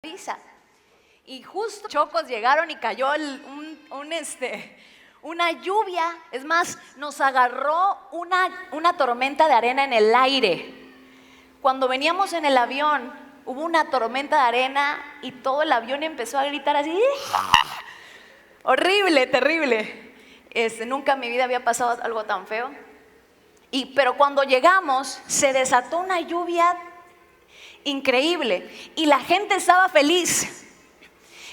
brisa. Y justo chocos llegaron y cayó una lluvia. Es más, nos agarró una tormenta de arena en el aire. Cuando veníamos en el avión, hubo una tormenta de arena y todo el avión empezó a gritar así. Horrible, terrible. Nunca en mi vida había pasado algo tan feo. Pero cuando llegamos, se desató una lluvia increíble y la gente estaba feliz.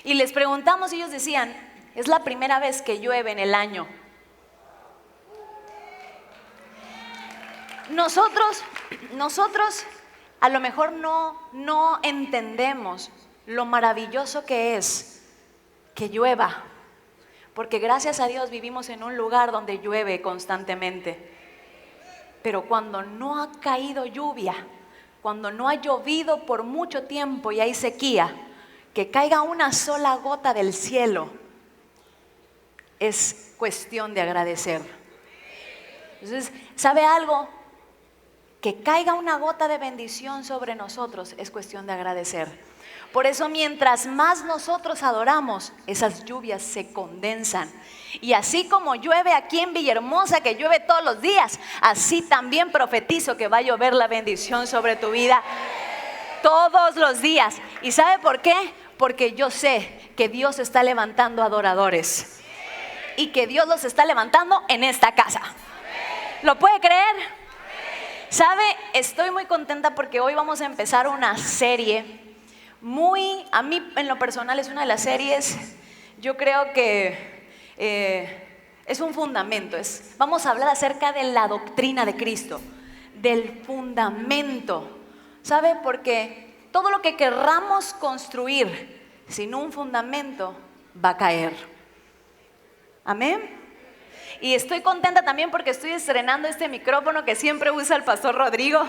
Y les preguntamos y ellos decían, es la primera vez que llueve en el año. Nosotros a lo mejor no entendemos lo maravilloso que es que llueva. Porque gracias a Dios vivimos en un lugar donde llueve constantemente. Pero cuando no ha caído lluvia, cuando no ha llovido por mucho tiempo y hay sequía, que caiga una sola gota del cielo, es cuestión de agradecer. Entonces, ¿sabe algo? Que caiga una gota de bendición sobre nosotros es cuestión de agradecer. Por eso mientras más nosotros adoramos, esas lluvias se condensan. Y así como llueve aquí en Villahermosa, que llueve todos los días, así también profetizo que va a llover la bendición sobre tu vida todos los días. ¿Y sabe por qué? Porque yo sé que Dios está levantando adoradores y que Dios los está levantando en esta casa. ¿Lo puede creer? ¿Sabe? Estoy muy contenta porque hoy vamos a empezar una serie a mí en lo personal es una de las series, yo creo que es un fundamento. Vamos a hablar acerca de la doctrina de Cristo, del fundamento. ¿Sabe? Porque todo lo que querramos construir sin un fundamento va a caer. Amén. Y estoy contenta también porque estoy estrenando este micrófono que siempre usa el pastor Rodrigo.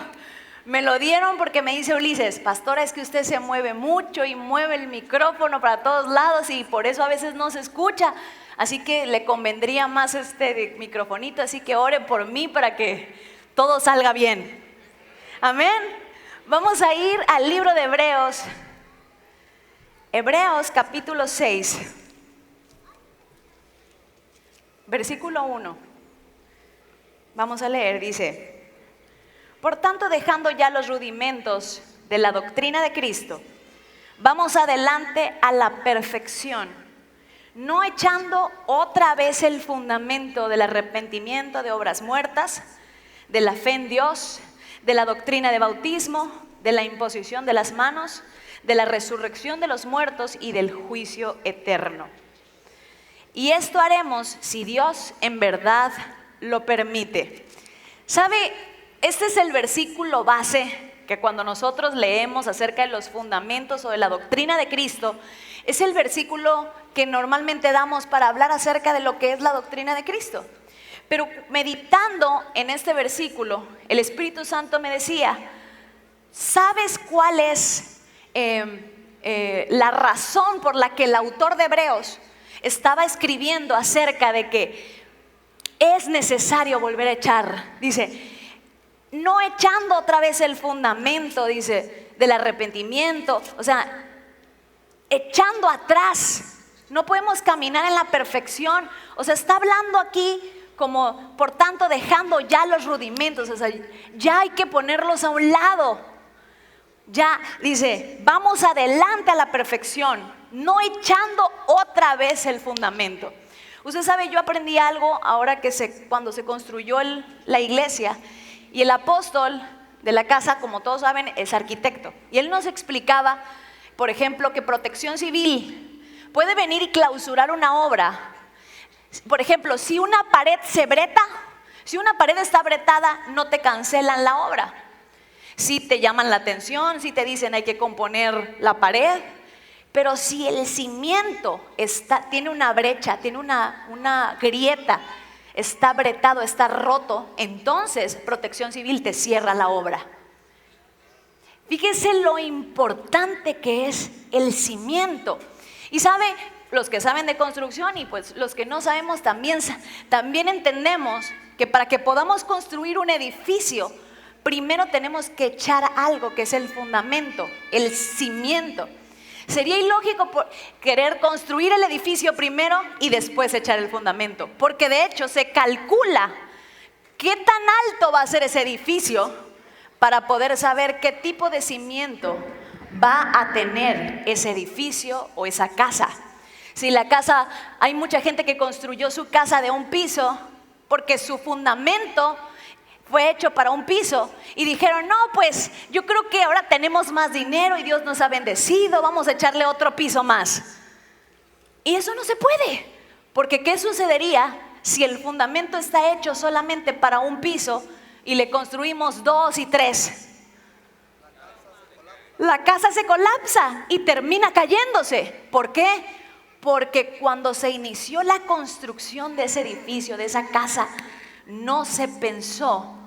Me lo dieron porque me dice Ulises, pastora, es que usted se mueve mucho y mueve el micrófono para todos lados y por eso a veces no se escucha. Así que le convendría más este microfonito, así que ore por mí para que todo salga bien. Amén. Vamos a ir al libro de Hebreos. Hebreos capítulo 6. Versículo 1. Vamos a leer, dice: por tanto, dejando ya los rudimentos de la doctrina de Cristo, vamos adelante a la perfección, no echando otra vez el fundamento del arrepentimiento de obras muertas, de la fe en Dios, de la doctrina de bautismo, de la imposición de las manos, de la resurrección de los muertos y del juicio eterno. Y esto haremos si Dios en verdad lo permite. ¿Sabe? Este es el versículo base que cuando nosotros leemos acerca de los fundamentos o de la doctrina de Cristo, es el versículo que normalmente damos para hablar acerca de lo que es la doctrina de Cristo. Pero meditando en este versículo, el Espíritu Santo me decía, ¿sabes cuál es la razón por la que el autor de Hebreos estaba escribiendo acerca de que es necesario volver a echar? Dice, no echando otra vez el fundamento, dice, del arrepentimiento, o sea, echando atrás. No podemos caminar en la perfección. O sea, está hablando aquí como, por tanto, dejando ya los rudimentos, o sea, ya hay que ponerlos a un lado. Ya, dice, vamos adelante a la perfección, no echando otra vez el fundamento. Usted sabe, yo aprendí algo ahora que cuando se construyó la iglesia. Y el apóstol de la casa, como todos saben, es arquitecto. Y él nos explicaba, por ejemplo, que Protección Civil puede venir y clausurar una obra. Por ejemplo, si una pared se breta, si una pared está bretada, no te cancelan la obra. Si te llaman la atención, si te dicen hay que componer la pared. Pero si el cimiento tiene una brecha, tiene una grieta, está bretado, está roto, entonces Protección Civil te cierra la obra. Fíjese lo importante que es el cimiento. Y sabe, los que saben de construcción y pues los que no sabemos también entendemos que para que podamos construir un edificio, primero tenemos que echar algo que es el fundamento, el cimiento. Sería ilógico querer construir el edificio primero y después echar el fundamento, porque de hecho se calcula qué tan alto va a ser ese edificio para poder saber qué tipo de cimiento va a tener ese edificio o esa casa. Si la casa, hay mucha gente que construyó su casa de un piso porque su fundamento fue hecho para un piso y dijeron, no, pues yo creo que ahora tenemos más dinero y Dios nos ha bendecido, vamos a echarle otro piso más. Y eso no se puede, porque ¿qué sucedería si el fundamento está hecho solamente para un piso y le construimos 2 y 3? La casa se colapsa y termina cayéndose. ¿Por qué? Porque cuando se inició la construcción de ese edificio, de esa casa, no se pensó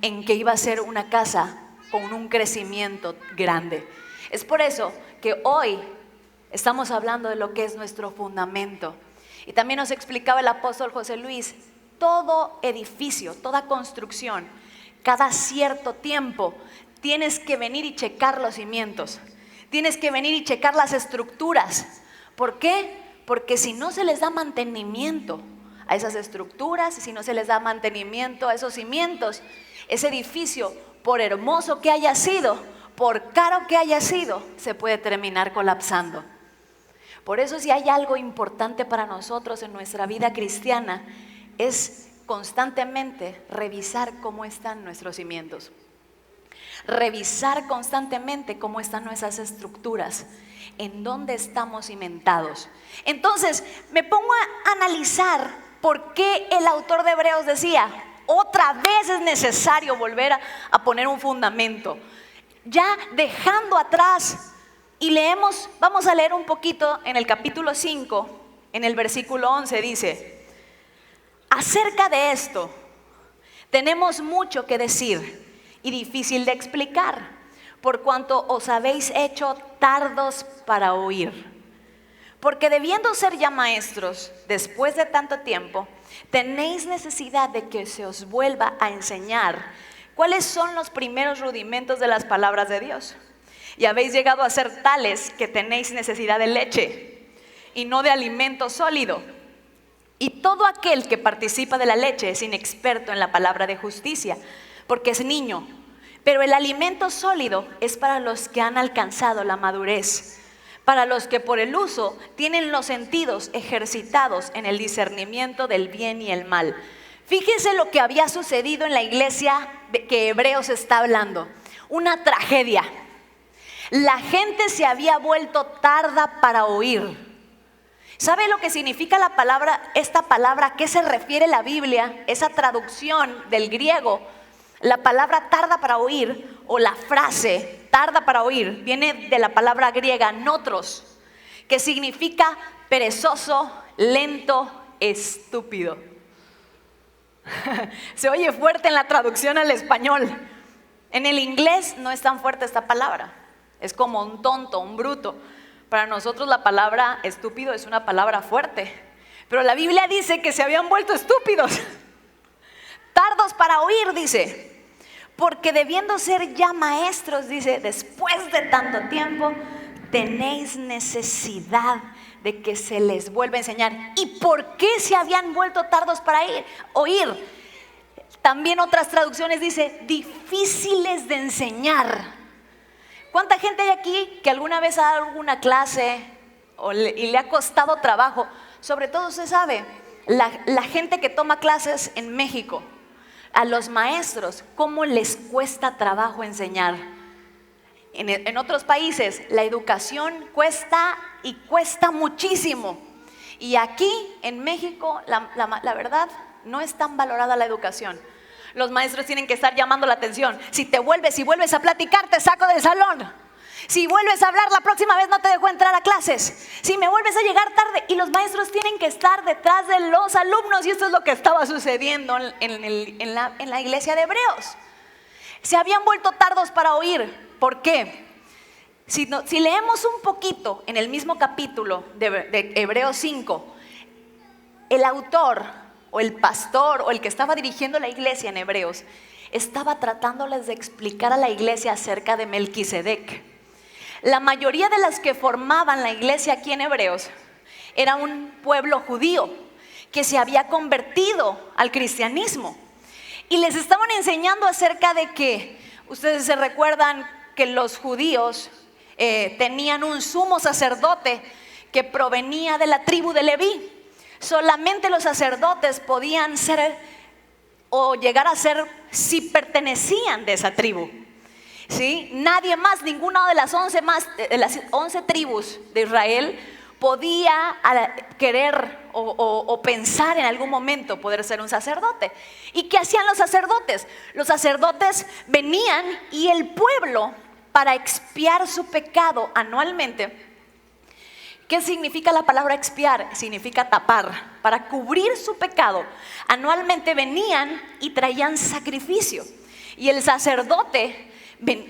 en que iba a ser una casa con un crecimiento grande. Es por eso que hoy estamos hablando de lo que es nuestro fundamento. Y también nos explicaba el apóstol José Luis, todo edificio, toda construcción, cada cierto tiempo tienes que venir y checar los cimientos, tienes que venir y checar las estructuras. ¿Por qué? Porque si no se les da mantenimiento a esas estructuras, si no se les da mantenimiento a esos cimientos, ese edificio, por hermoso que haya sido, por caro que haya sido, se puede terminar colapsando. Por eso, si hay algo importante para nosotros en nuestra vida cristiana, es constantemente revisar cómo están nuestros cimientos. Revisar constantemente cómo están nuestras estructuras, en dónde estamos cimentados. Entonces, me pongo a analizar por qué el autor de Hebreos decía, otra vez es necesario volver a poner un fundamento. Ya dejando atrás, y leemos, vamos a leer un poquito en el capítulo 5, en el versículo 11, dice, acerca de esto, tenemos mucho que decir y difícil de explicar, por cuanto os habéis hecho tardos para oír. Porque debiendo ser ya maestros, después de tanto tiempo, tenéis necesidad de que se os vuelva a enseñar cuáles son los primeros rudimentos de las palabras de Dios. Y habéis llegado a ser tales que tenéis necesidad de leche y no de alimento sólido. Y todo aquel que participa de la leche es inexperto en la palabra de justicia, porque es niño. Pero el alimento sólido es para los que han alcanzado la madurez, para los que por el uso tienen los sentidos ejercitados en el discernimiento del bien y el mal. Fíjese lo que había sucedido en la iglesia que Hebreos está hablando. Una tragedia. La gente se había vuelto tarda para oír. ¿Sabe lo que significa la palabra, esta palabra? ¿A qué se refiere la Biblia? Esa traducción del griego. La palabra tarda para oír, o la frase tarda para oír, viene de la palabra griega notros, que significa perezoso, lento, estúpido. Se oye fuerte en la traducción al español. En el inglés no es tan fuerte esta palabra. Es como un tonto, un bruto. Para nosotros la palabra estúpido es una palabra fuerte. Pero la Biblia dice que se habían vuelto estúpidos. Tardos para oír, dice. Porque debiendo ser ya maestros, dice, después de tanto tiempo, tenéis necesidad de que se les vuelva a enseñar. ¿Y por qué se habían vuelto tardos para oír? También otras traducciones dice, difíciles de enseñar. ¿Cuánta gente hay aquí que alguna vez ha dado alguna clase y le ha costado trabajo? Sobre todo, usted sabe, la gente que toma clases en México, a los maestros, ¿cómo les cuesta trabajo enseñar? En otros países la educación cuesta y cuesta muchísimo. Y aquí en México, la verdad, no es tan valorada la educación. Los maestros tienen que estar llamando la atención. Si vuelves a platicar, te saco del salón. Si vuelves a hablar, la próxima vez no te dejo entrar a clases. Si me vuelves a llegar tarde. Y los maestros tienen que estar detrás de los alumnos. Y esto es lo que estaba sucediendo en la iglesia de Hebreos. Se habían vuelto tardos para oír. ¿Por qué? Si leemos un poquito en el mismo capítulo de Hebreos 5, el autor o el pastor o el que estaba dirigiendo la iglesia en Hebreos estaba tratándoles de explicar a la iglesia acerca de Melquisedec. La mayoría de las que formaban la iglesia aquí en Hebreos era un pueblo judío que se había convertido al cristianismo. Y les estaban enseñando acerca de que, ustedes se recuerdan que los judíos tenían un sumo sacerdote que provenía de la tribu de Leví. Solamente los sacerdotes podían ser o llegar a ser si pertenecían de esa tribu. ¿Sí? Nadie más, ninguna de las 11 tribus de Israel podía querer o pensar en algún momento poder ser un sacerdote. ¿Y qué hacían los sacerdotes? Los sacerdotes venían y el pueblo, para expiar su pecado anualmente. ¿Qué significa la palabra expiar? Significa tapar. Para cubrir su pecado, anualmente venían y traían sacrificio. Y el sacerdote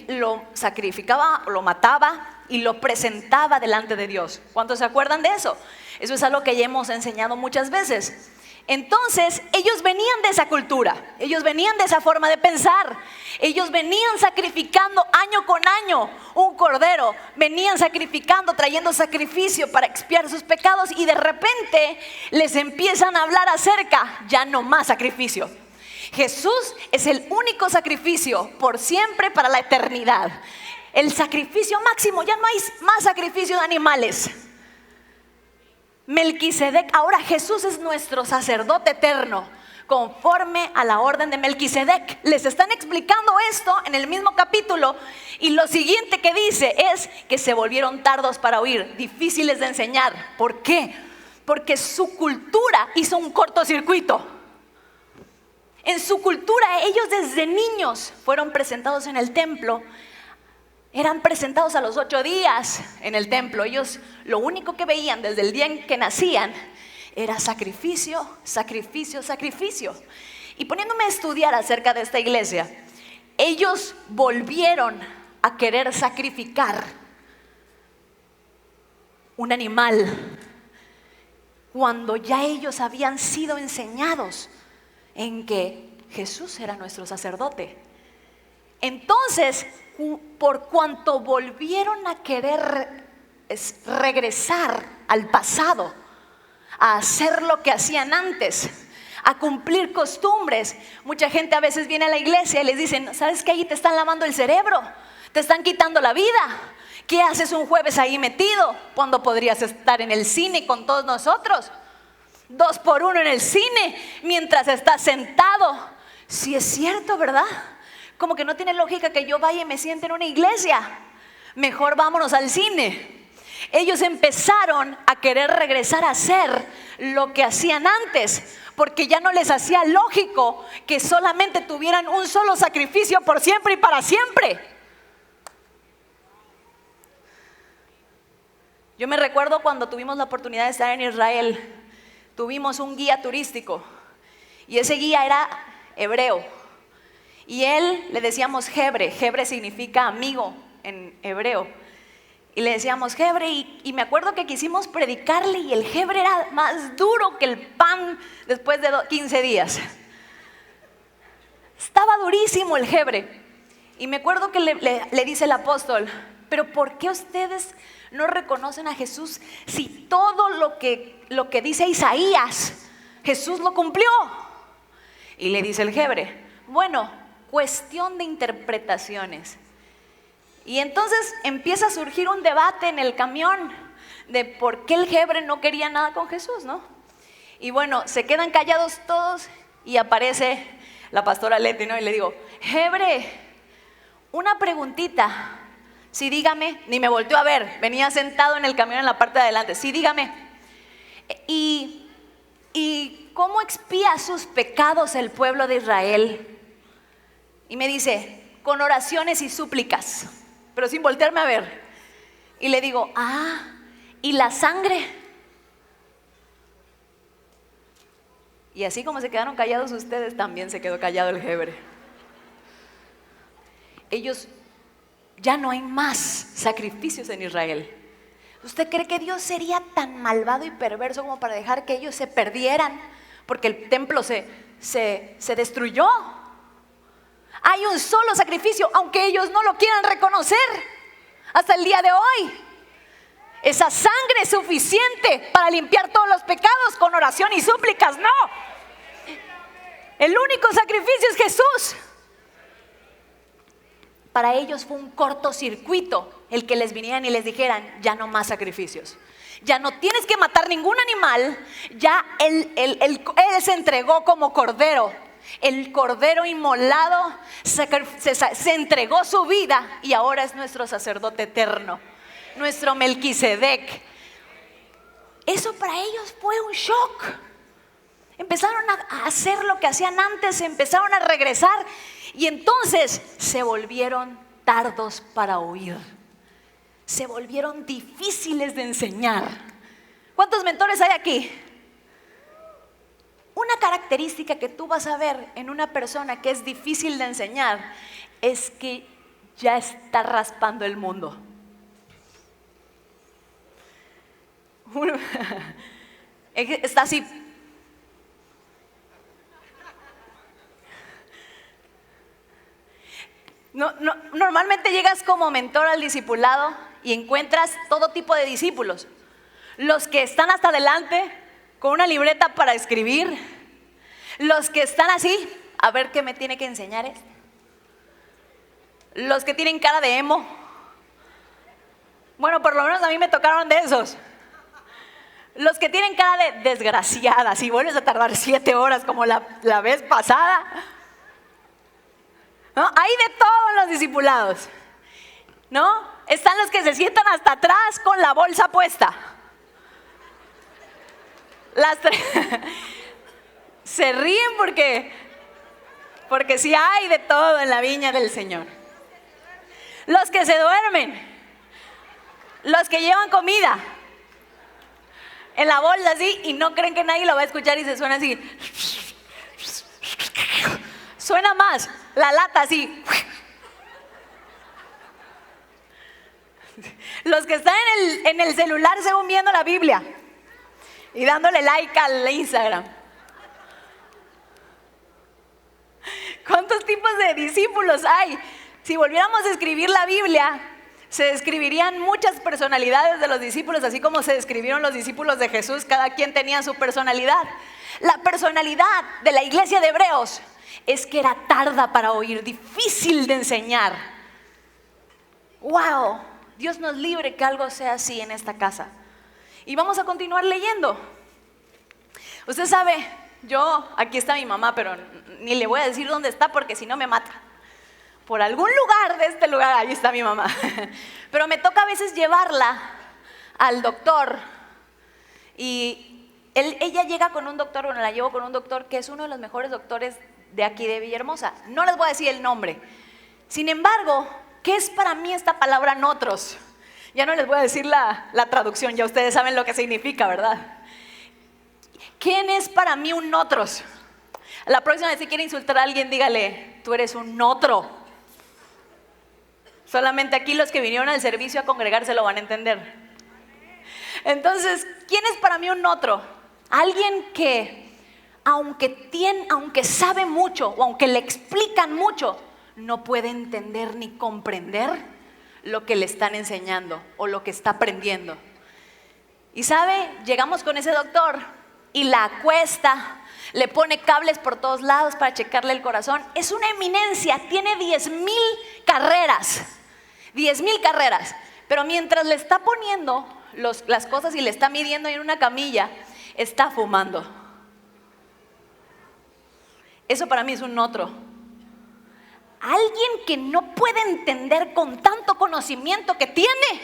lo sacrificaba, lo mataba y lo presentaba delante de Dios. ¿Cuántos se acuerdan de eso? Eso es algo que ya hemos enseñado muchas veces. Entonces, ellos venían de esa cultura, ellos venían de esa forma de pensar. Ellos venían sacrificando año con año un cordero, venían sacrificando, trayendo sacrificio para expiar sus pecados, y de repente les empiezan a hablar acerca, ya no más sacrificio. Jesús es el único sacrificio por siempre para la eternidad. El sacrificio máximo, ya no hay más sacrificio de animales. Melquisedec, ahora Jesús es nuestro sacerdote eterno, conforme a la orden de Melquisedec. Les están explicando esto en el mismo capítulo, y lo siguiente que dice es que se volvieron tardos para oír, difíciles de enseñar. ¿Por qué? Porque su cultura hizo un cortocircuito. En su cultura, ellos desde niños fueron presentados en el templo. Eran presentados a los 8 días en el templo. Ellos lo único que veían desde el día en que nacían era sacrificio, sacrificio, sacrificio. Y poniéndome a estudiar acerca de esta iglesia, ellos volvieron a querer sacrificar un animal cuando ya ellos habían sido enseñados en que Jesús era nuestro sacerdote. Entonces, por cuanto volvieron a querer regresar al pasado, a hacer lo que hacían antes, a cumplir costumbres, mucha gente a veces viene a la iglesia y les dicen: ¿sabes qué? Ahí te están lavando el cerebro, te están quitando la vida. ¿Qué haces un jueves ahí metido cuando podrías estar en el cine con todos nosotros? 2 por 1 en el cine mientras estás sentado. Sí, es cierto, ¿verdad? Como que no tiene lógica que yo vaya y me siente en una iglesia. Mejor vámonos al cine. Ellos empezaron a querer regresar a hacer lo que hacían antes, porque ya no les hacía lógico que solamente tuvieran un solo sacrificio por siempre y para siempre. Yo me recuerdo cuando tuvimos la oportunidad de estar en Israel, tuvimos un guía turístico y ese guía era hebreo. Y él le decíamos Hebre. Hebre significa amigo en hebreo. Y le decíamos Hebre, y me acuerdo que quisimos predicarle, y el Hebre era más duro que el pan después de 15 días. Estaba durísimo el Hebre. Y me acuerdo que le dice el apóstol: pero ¿por qué ustedes no reconocen a Jesús si todo lo que dice Isaías, Jesús lo cumplió? Y le dice el Hebre: bueno, cuestión de interpretaciones. Y entonces empieza a surgir un debate en el camión de por qué el Hebre no quería nada con Jesús, ¿no? Y bueno, se quedan callados todos y aparece la pastora Leti, ¿no? Y le digo: Hebre, una preguntita. Sí, dígame. Ni me volteó a ver, venía sentado en el camión en la parte de adelante. Sí, dígame. ¿Y cómo expía sus pecados el pueblo de Israel? Y me dice: con oraciones y súplicas, pero sin voltearme a ver. Y le digo: ¿y la sangre? Y así como se quedaron callados ustedes, también se quedó callado el Hebre. Ellos, ya no hay más sacrificios en Israel. ¿Usted cree que Dios sería tan malvado y perverso como para dejar que ellos se perdieran porque el templo se destruyó? Hay un solo sacrificio, aunque ellos no lo quieran reconocer. hasta el día de hoy. Esa sangre es suficiente para limpiar todos los pecados con oración y súplicas. No. El único sacrificio es Jesús. Para ellos fue un cortocircuito el que les vinieran y les dijeran, ya no más sacrificios. Ya no tienes que matar ningún animal. Ya él se entregó como cordero. El cordero inmolado se entregó su vida y ahora es nuestro sacerdote eterno, nuestro Melquisedec. Eso para ellos fue un shock. Empezaron a hacer lo que hacían antes, empezaron a regresar y entonces se volvieron tardos para oír. Se volvieron difíciles de enseñar. ¿Cuántos mentores hay aquí? Una característica que tú vas a ver en una persona que es difícil de enseñar es que ya está raspando el mundo. Está así. Normalmente llegas como mentor al discipulado y encuentras todo tipo de discípulos. Los que están hasta adelante con una libreta para escribir. Los que están así, a ver qué me tiene que enseñar esto. Los que tienen cara de emo. Bueno, por lo menos a mí me tocaron de esos. Los que tienen cara de desgraciada, si vuelves a tardar 7 horas como la vez pasada. ¿No? Hay de todo en los discipulados, ¿no? Están los que se sientan hasta atrás con la bolsa puesta. Se ríen porque sí hay de todo en la viña del Señor. Los que se duermen, los que llevan comida en la bolsa así y no creen que nadie lo va a escuchar y se suena así. Suena más la lata así. Los que están en el celular según viendo la Biblia y dándole like al Instagram. ¿Cuántos tipos de discípulos hay? Si volviéramos a escribir la Biblia, se describirían muchas personalidades de los discípulos, así como se describieron los discípulos de Jesús. Cada quien tenía su personalidad. La personalidad de la iglesia de Hebreos es que era tarda para oír, difícil de enseñar. ¡Wow! Dios nos libre que algo sea así en esta casa. Y vamos a continuar leyendo. Usted sabe, aquí está mi mamá, pero ni le voy a decir dónde está porque si no me mata. Por algún lugar de este lugar, ahí está mi mamá. Pero me toca a veces llevarla al doctor. Y ella llega con un doctor, bueno, la llevo con un doctor que es uno de los mejores doctores de aquí de Villahermosa. No les voy a decir el nombre. Sin embargo, ¿qué es para mí esta palabra notros? Ya no les voy a decir la traducción, ya ustedes saben lo que significa, ¿verdad? ¿Quién es para mí un notros? La próxima vez si quiere insultar a alguien, dígale, tú eres un notro. Solamente aquí los que vinieron al servicio a congregarse lo van a entender. Entonces, ¿quién es para mí un notro? Alguien que, aunque sabe mucho o aunque le explican mucho, no puede entender ni comprender lo que le están enseñando o lo que está aprendiendo. Y sabe, llegamos con ese doctor y la acuesta, le pone cables por todos lados para checarle el corazón. Es una eminencia, tiene 10,000 carreras. 10,000 carreras. Pero mientras le está poniendo las cosas y le está midiendo en una camilla, está fumando. Eso para mí es un otro. Alguien que no puede entender con tanto conocimiento que tiene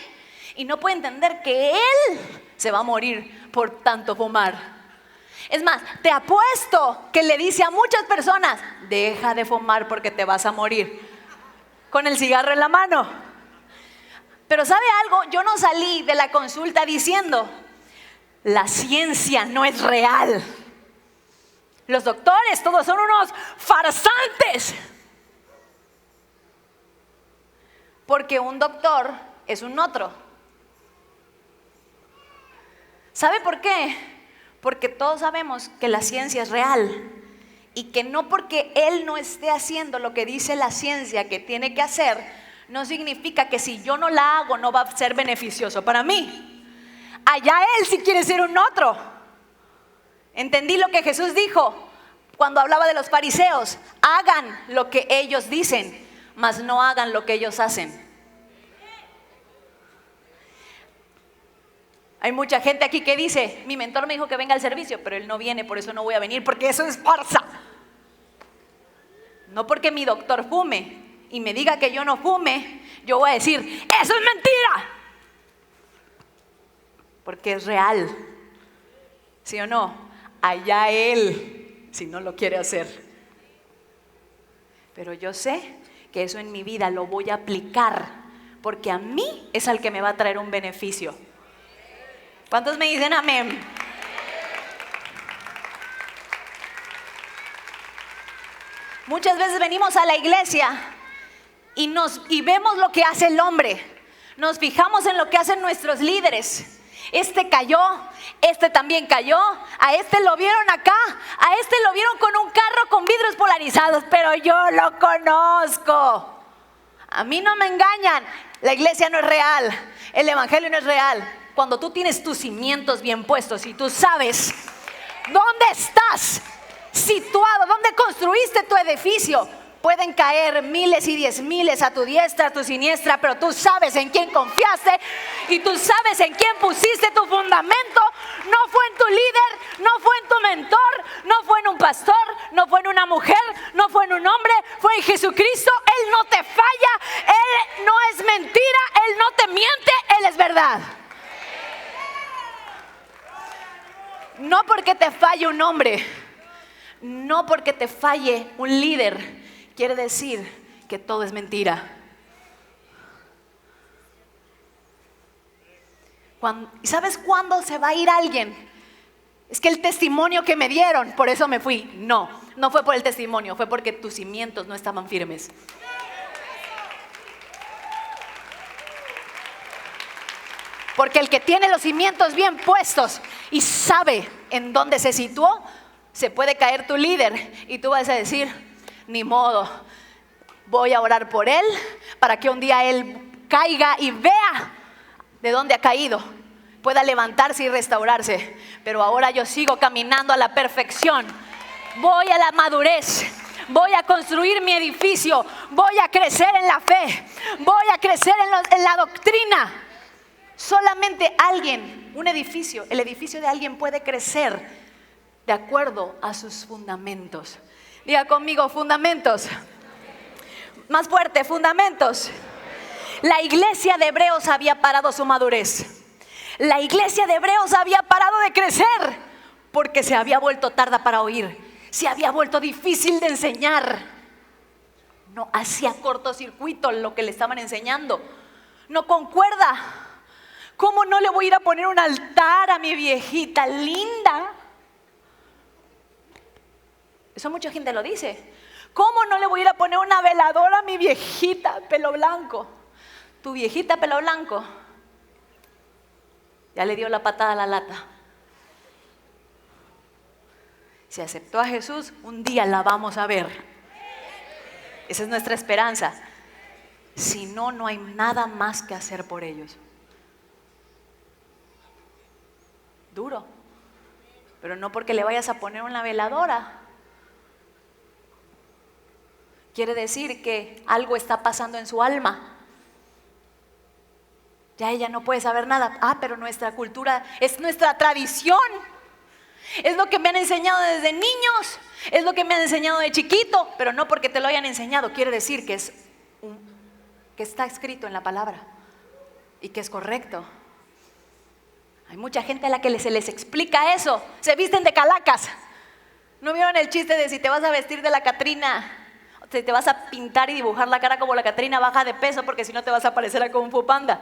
y no puede entender que él se va a morir por tanto fumar. Es más, te apuesto que le dice a muchas personas, deja de fumar porque te vas a morir, con el cigarro en la mano. Pero ¿sabe algo? Yo no salí de la consulta diciendo, la ciencia no es real. Los doctores todos son unos farsantes. Porque un doctor es un otro. ¿Sabe por qué? Porque todos sabemos que la ciencia es real y que no porque él no esté haciendo lo que dice la ciencia que tiene que hacer, no significa que si yo no la hago no va a ser beneficioso para mí. Allá él si quiere ser un otro. Entendí lo que Jesús dijo cuando hablaba de los fariseos: hagan lo que ellos dicen, mas no hagan lo que ellos hacen. Hay mucha gente aquí que dice: mi mentor me dijo que venga al servicio, pero él no viene, por eso no voy a venir, porque eso es farsa. No porque mi doctor fume y me diga que yo no fume, yo voy a decir: eso es mentira, porque es real. ¿Sí o no? Allá él, si no lo quiere hacer. Pero yo sé que eso en mi vida lo voy a aplicar, porque a mí es al que me va a traer un beneficio. ¿Cuántos me dicen amén? Muchas veces venimos a la iglesia y vemos lo que hace el hombre. Nos fijamos en lo que hacen nuestros líderes. Este cayó, este también cayó, a este lo vieron acá, a este lo vieron con un carro con vidrios polarizados, pero yo lo conozco. A mí no me engañan, la iglesia no es real, el evangelio no es real. Cuando tú tienes tus cimientos bien puestos y tú sabes dónde estás situado, dónde construiste tu edificio, pueden caer miles y 10,000 a tu diestra, a tu siniestra, pero tú sabes en quién confiaste y tú sabes en quién pusiste tu fundamento. No fue en tu líder, no fue en tu mentor, no fue en un pastor, no fue en una mujer, no fue en un hombre, fue en Jesucristo. Él no te falla, Él no es mentira, Él no te miente, Él es verdad. No porque te falle un hombre, no porque te falle un líder, quiere decir que todo es mentira. ¿Sabes cuándo se va a ir alguien? Es que el testimonio que me dieron, por eso me fui. No fue por el testimonio, fue porque tus cimientos no estaban firmes. Porque el que tiene los cimientos bien puestos y sabe en dónde se situó, se puede caer tu líder y tú vas a decir: ni modo, voy a orar por él para que un día él caiga y vea de dónde ha caído, pueda levantarse y restaurarse. Pero ahora yo sigo caminando a la perfección, voy a la madurez, voy a construir mi edificio, voy a crecer en la fe, voy a crecer en la doctrina. Solamente alguien, un edificio, el edificio de alguien puede crecer de acuerdo a sus fundamentos. Diga conmigo: fundamentos. Más fuerte: fundamentos. La iglesia de Hebreos había parado su madurez. La iglesia de Hebreos había parado de crecer porque se había vuelto tarda para oír. Se había vuelto difícil de enseñar. No hacía cortocircuito lo que le estaban enseñando. No concuerda. ¿Cómo no le voy a ir a poner un altar a mi viejita linda? Eso mucha gente lo dice. ¿Cómo no le voy a ir a poner una veladora a mi viejita pelo blanco? Tu viejita pelo blanco ya le dio la patada a la lata. Si aceptó a Jesús, un día la vamos a ver. Esa es nuestra esperanza. Si no, no hay nada más que hacer por ellos. Duro, pero no porque le vayas a poner una veladora quiere decir que algo está pasando en su alma. Ya ella no puede saber nada. Pero nuestra cultura es nuestra tradición, es lo que me han enseñado desde niños, es lo que me han enseñado de chiquito. Pero no porque te lo hayan enseñado quiere decir que está escrito en la palabra y que es correcto. Hay mucha gente a la que se les explica eso. Se visten de calacas. ¿No vieron el chiste de si te vas a vestir de la Catrina, si te vas a pintar y dibujar la cara como la Catrina, baja de peso porque si no te vas a parecer a Kung Fu Panda?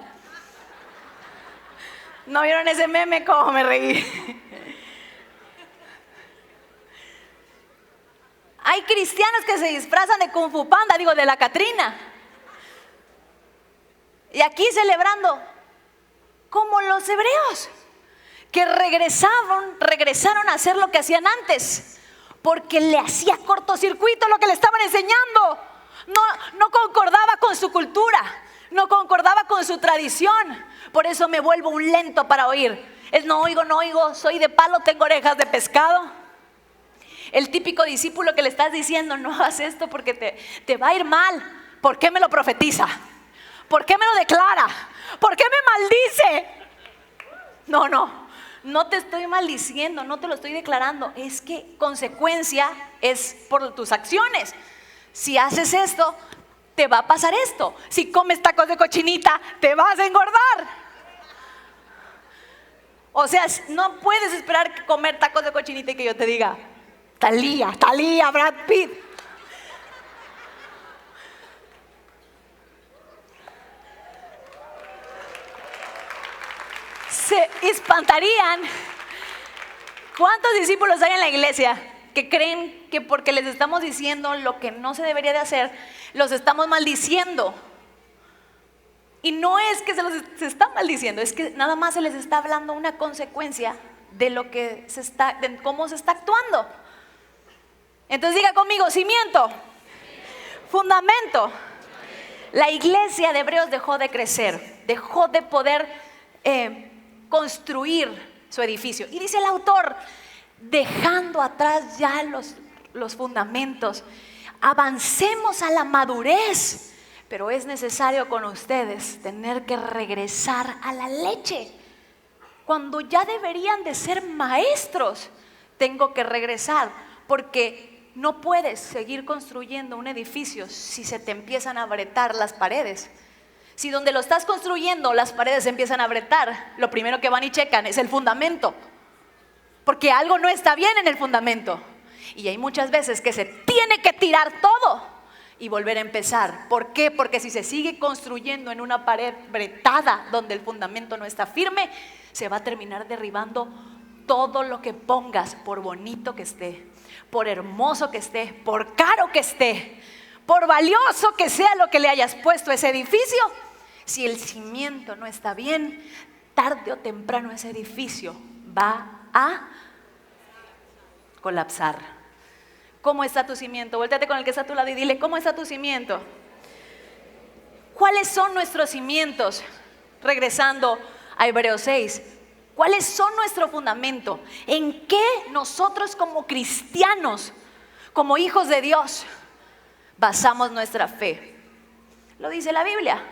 ¿No vieron ese meme? Cómo me reí. Hay cristianos que se disfrazan de Kung Fu Panda, de la Catrina. Y aquí celebrando como los hebreos, que regresaron a hacer lo que hacían antes, porque le hacía cortocircuito lo que le estaban enseñando. No concordaba con su cultura, no concordaba con su tradición. Por eso me vuelvo un lento para oír. No oigo, soy de palo, tengo orejas de pescado. El típico discípulo que le estás diciendo, no hagas esto porque te va a ir mal. ¿Por qué me lo profetiza? ¿Por qué me lo declara? ¿Por qué me maldice? No te estoy maldiciendo, no te lo estoy declarando. Es que consecuencia es por tus acciones. Si haces esto, te va a pasar esto. Si comes tacos de cochinita, te vas a engordar. O sea, no puedes esperar comer tacos de cochinita y que yo te diga, Talía, Brad Pitt. Se espantarían. ¿Cuántos discípulos hay en la iglesia que creen que porque les estamos diciendo lo que no se debería de hacer, los estamos maldiciendo? Y no es que se está maldiciendo, es que nada más se les está hablando una consecuencia de lo que de cómo se está actuando. Entonces diga conmigo, cimiento, fundamento. La iglesia de Hebreos dejó de crecer, dejó de poder construir su edificio. Y dice el autor, dejando atrás ya los fundamentos, avancemos a la madurez. Pero es necesario con ustedes tener que regresar a la leche. Cuando ya deberían de ser maestros, tengo que regresar, porque no puedes seguir construyendo un edificio si se te empiezan a apretar las paredes. Si donde lo estás construyendo las paredes se empiezan a apretar, lo primero que van y checan es el fundamento, porque algo no está bien en el fundamento. Y hay muchas veces que se tiene que tirar todo y volver a empezar. ¿Por qué? Porque si se sigue construyendo en una pared bretada donde el fundamento no está firme, se va a terminar derribando todo lo que pongas, por bonito que esté, por hermoso que esté, por caro que esté, por valioso que sea lo que le hayas puesto a ese edificio. Si el cimiento no está bien, tarde o temprano ese edificio va a colapsar. ¿Cómo está tu cimiento? Voltéate con el que está a tu lado y dile, ¿cómo está tu cimiento? ¿Cuáles son nuestros cimientos? Regresando a Hebreos 6. ¿Cuáles son nuestro fundamento? ¿En qué nosotros como cristianos, como hijos de Dios, basamos nuestra fe? Lo dice la Biblia.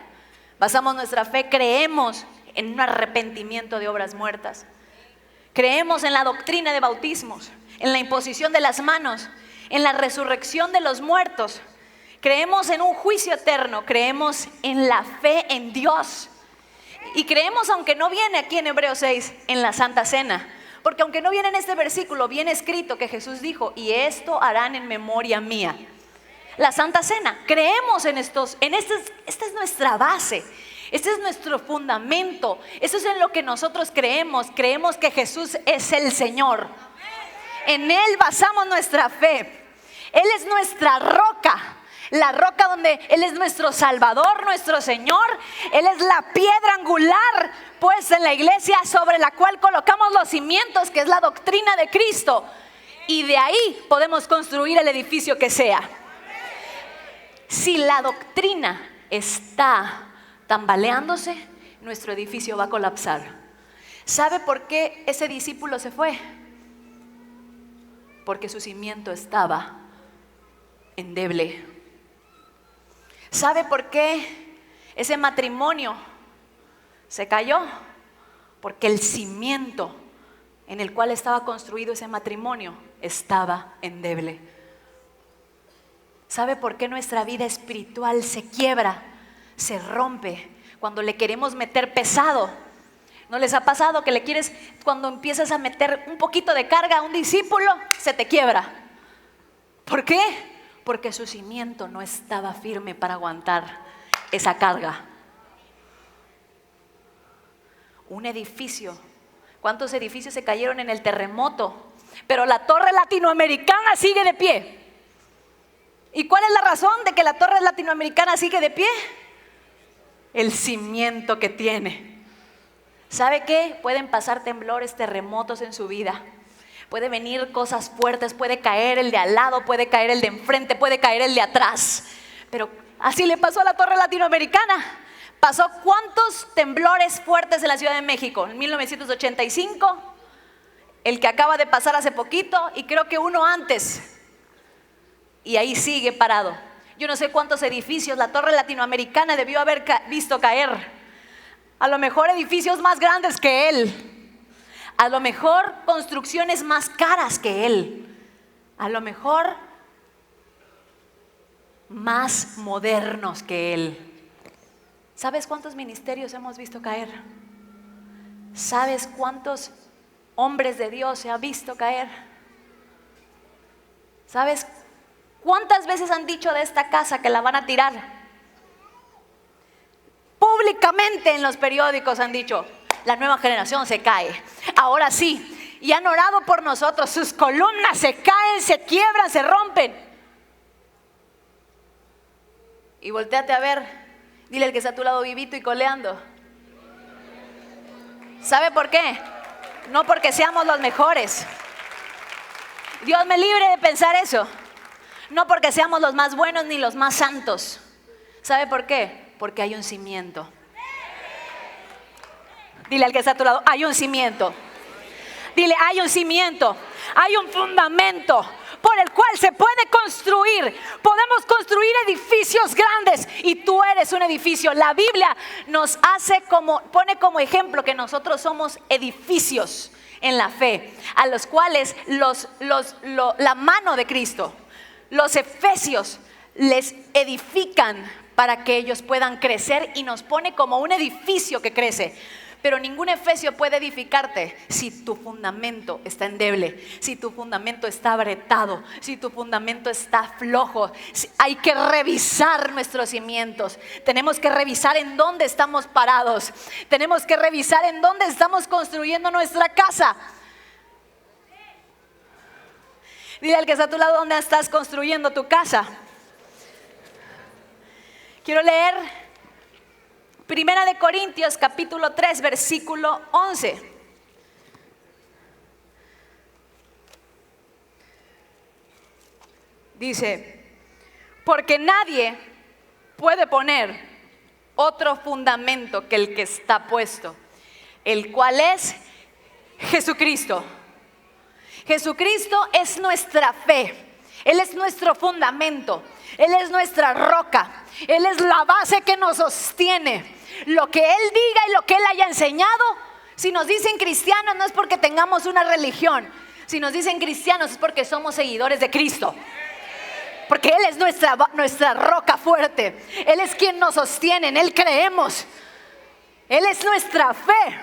Basamos nuestra fe, creemos en un arrepentimiento de obras muertas. Creemos en la doctrina de bautismos, en la imposición de las manos, en la resurrección de los muertos. Creemos en un juicio eterno, creemos en la fe en Dios. Y creemos, aunque no viene aquí en Hebreos 6, en la Santa Cena. Porque aunque no viene en este versículo, viene escrito que Jesús dijo, y esto harán en memoria mía. La Santa Cena, creemos en esta es nuestra base. Este es nuestro fundamento. Eso es en lo que nosotros creemos. Creemos que Jesús es el Señor. En Él basamos nuestra fe. Él es nuestra roca. La roca donde Él es nuestro Salvador, nuestro Señor. Él es la piedra angular puesta en la iglesia sobre la cual colocamos los cimientos, que es la doctrina de Cristo. Y de ahí podemos construir el edificio que sea. Si la doctrina está tambaleándose, nuestro edificio va a colapsar. ¿Sabe por qué ese discípulo se fue? Porque su cimiento estaba endeble. ¿Sabe por qué ese matrimonio se cayó? Porque el cimiento en el cual estaba construido ese matrimonio estaba endeble. ¿Sabe por qué nuestra vida espiritual se quiebra, se rompe cuando le queremos meter pesado? ¿No les ha pasado que cuando empiezas a meter un poquito de carga a un discípulo, se te quiebra? ¿Por qué? Porque su cimiento no estaba firme para aguantar esa carga. Un edificio. ¿Cuántos edificios se cayeron en el terremoto? Pero la torre latinoamericana sigue de pie. ¿Y cuál es la razón de que la torre latinoamericana sigue de pie? El cimiento que tiene. ¿Sabe qué? Pueden pasar temblores, terremotos en su vida. Puede venir cosas fuertes, puede caer el de al lado, puede caer el de enfrente, puede caer el de atrás. Pero así le pasó a la Torre Latinoamericana. Pasó cuántos temblores fuertes en la Ciudad de México. En 1985, el que acaba de pasar hace poquito y creo que uno antes. Y ahí sigue parado. Yo no sé cuántos edificios la Torre Latinoamericana debió haber visto caer. A lo mejor edificios más grandes que él. A lo mejor construcciones más caras que él. A lo mejor más modernos que él. ¿Sabes cuántos ministerios hemos visto caer? ¿Sabes cuántos hombres de Dios se ha visto caer? ¿Sabes cuántas veces han dicho de esta casa que la van a tirar? Públicamente en los periódicos han dicho, la nueva generación se cae. Ahora sí, y han orado por nosotros, sus columnas se caen, se quiebran, se rompen. Y volteate a ver. Dile al que está a tu lado vivito y coleando. ¿Sabe por qué? No porque seamos los mejores. Dios me libre de pensar eso. No porque seamos los más buenos ni los más santos. ¿Sabe por qué? Porque hay un cimiento. Dile al que está a tu lado, hay un cimiento. Dile, hay un cimiento. Hay un fundamento por el cual se puede construir. Podemos construir edificios grandes y tú eres un edificio. La Biblia nos pone como ejemplo que nosotros somos edificios en la fe, a los cuales la mano de Cristo, los efesios, les edifican para que ellos puedan crecer y nos pone como un edificio que crece. Pero ningún efesio puede edificarte si tu fundamento está endeble, si tu fundamento está abretado, si tu fundamento está flojo. Hay que revisar nuestros cimientos. Tenemos que revisar en dónde estamos parados. Tenemos que revisar en dónde estamos construyendo nuestra casa. Dile al que está a tu lado, ¿dónde estás construyendo tu casa? Quiero leer Primera de Corintios capítulo 3 versículo 11. Dice, porque nadie puede poner otro fundamento que el que está puesto, el cual es Jesucristo. Jesucristo es nuestra fe. Él es nuestro fundamento. Él es nuestra roca. Él es la base que nos sostiene. Lo que Él diga y lo que Él haya enseñado. Si nos dicen cristianos no es porque tengamos una religión. Si nos dicen cristianos es porque somos seguidores de Cristo. Porque Él es nuestra roca fuerte. Él es quien nos sostiene. En Él creemos. Él es nuestra fe.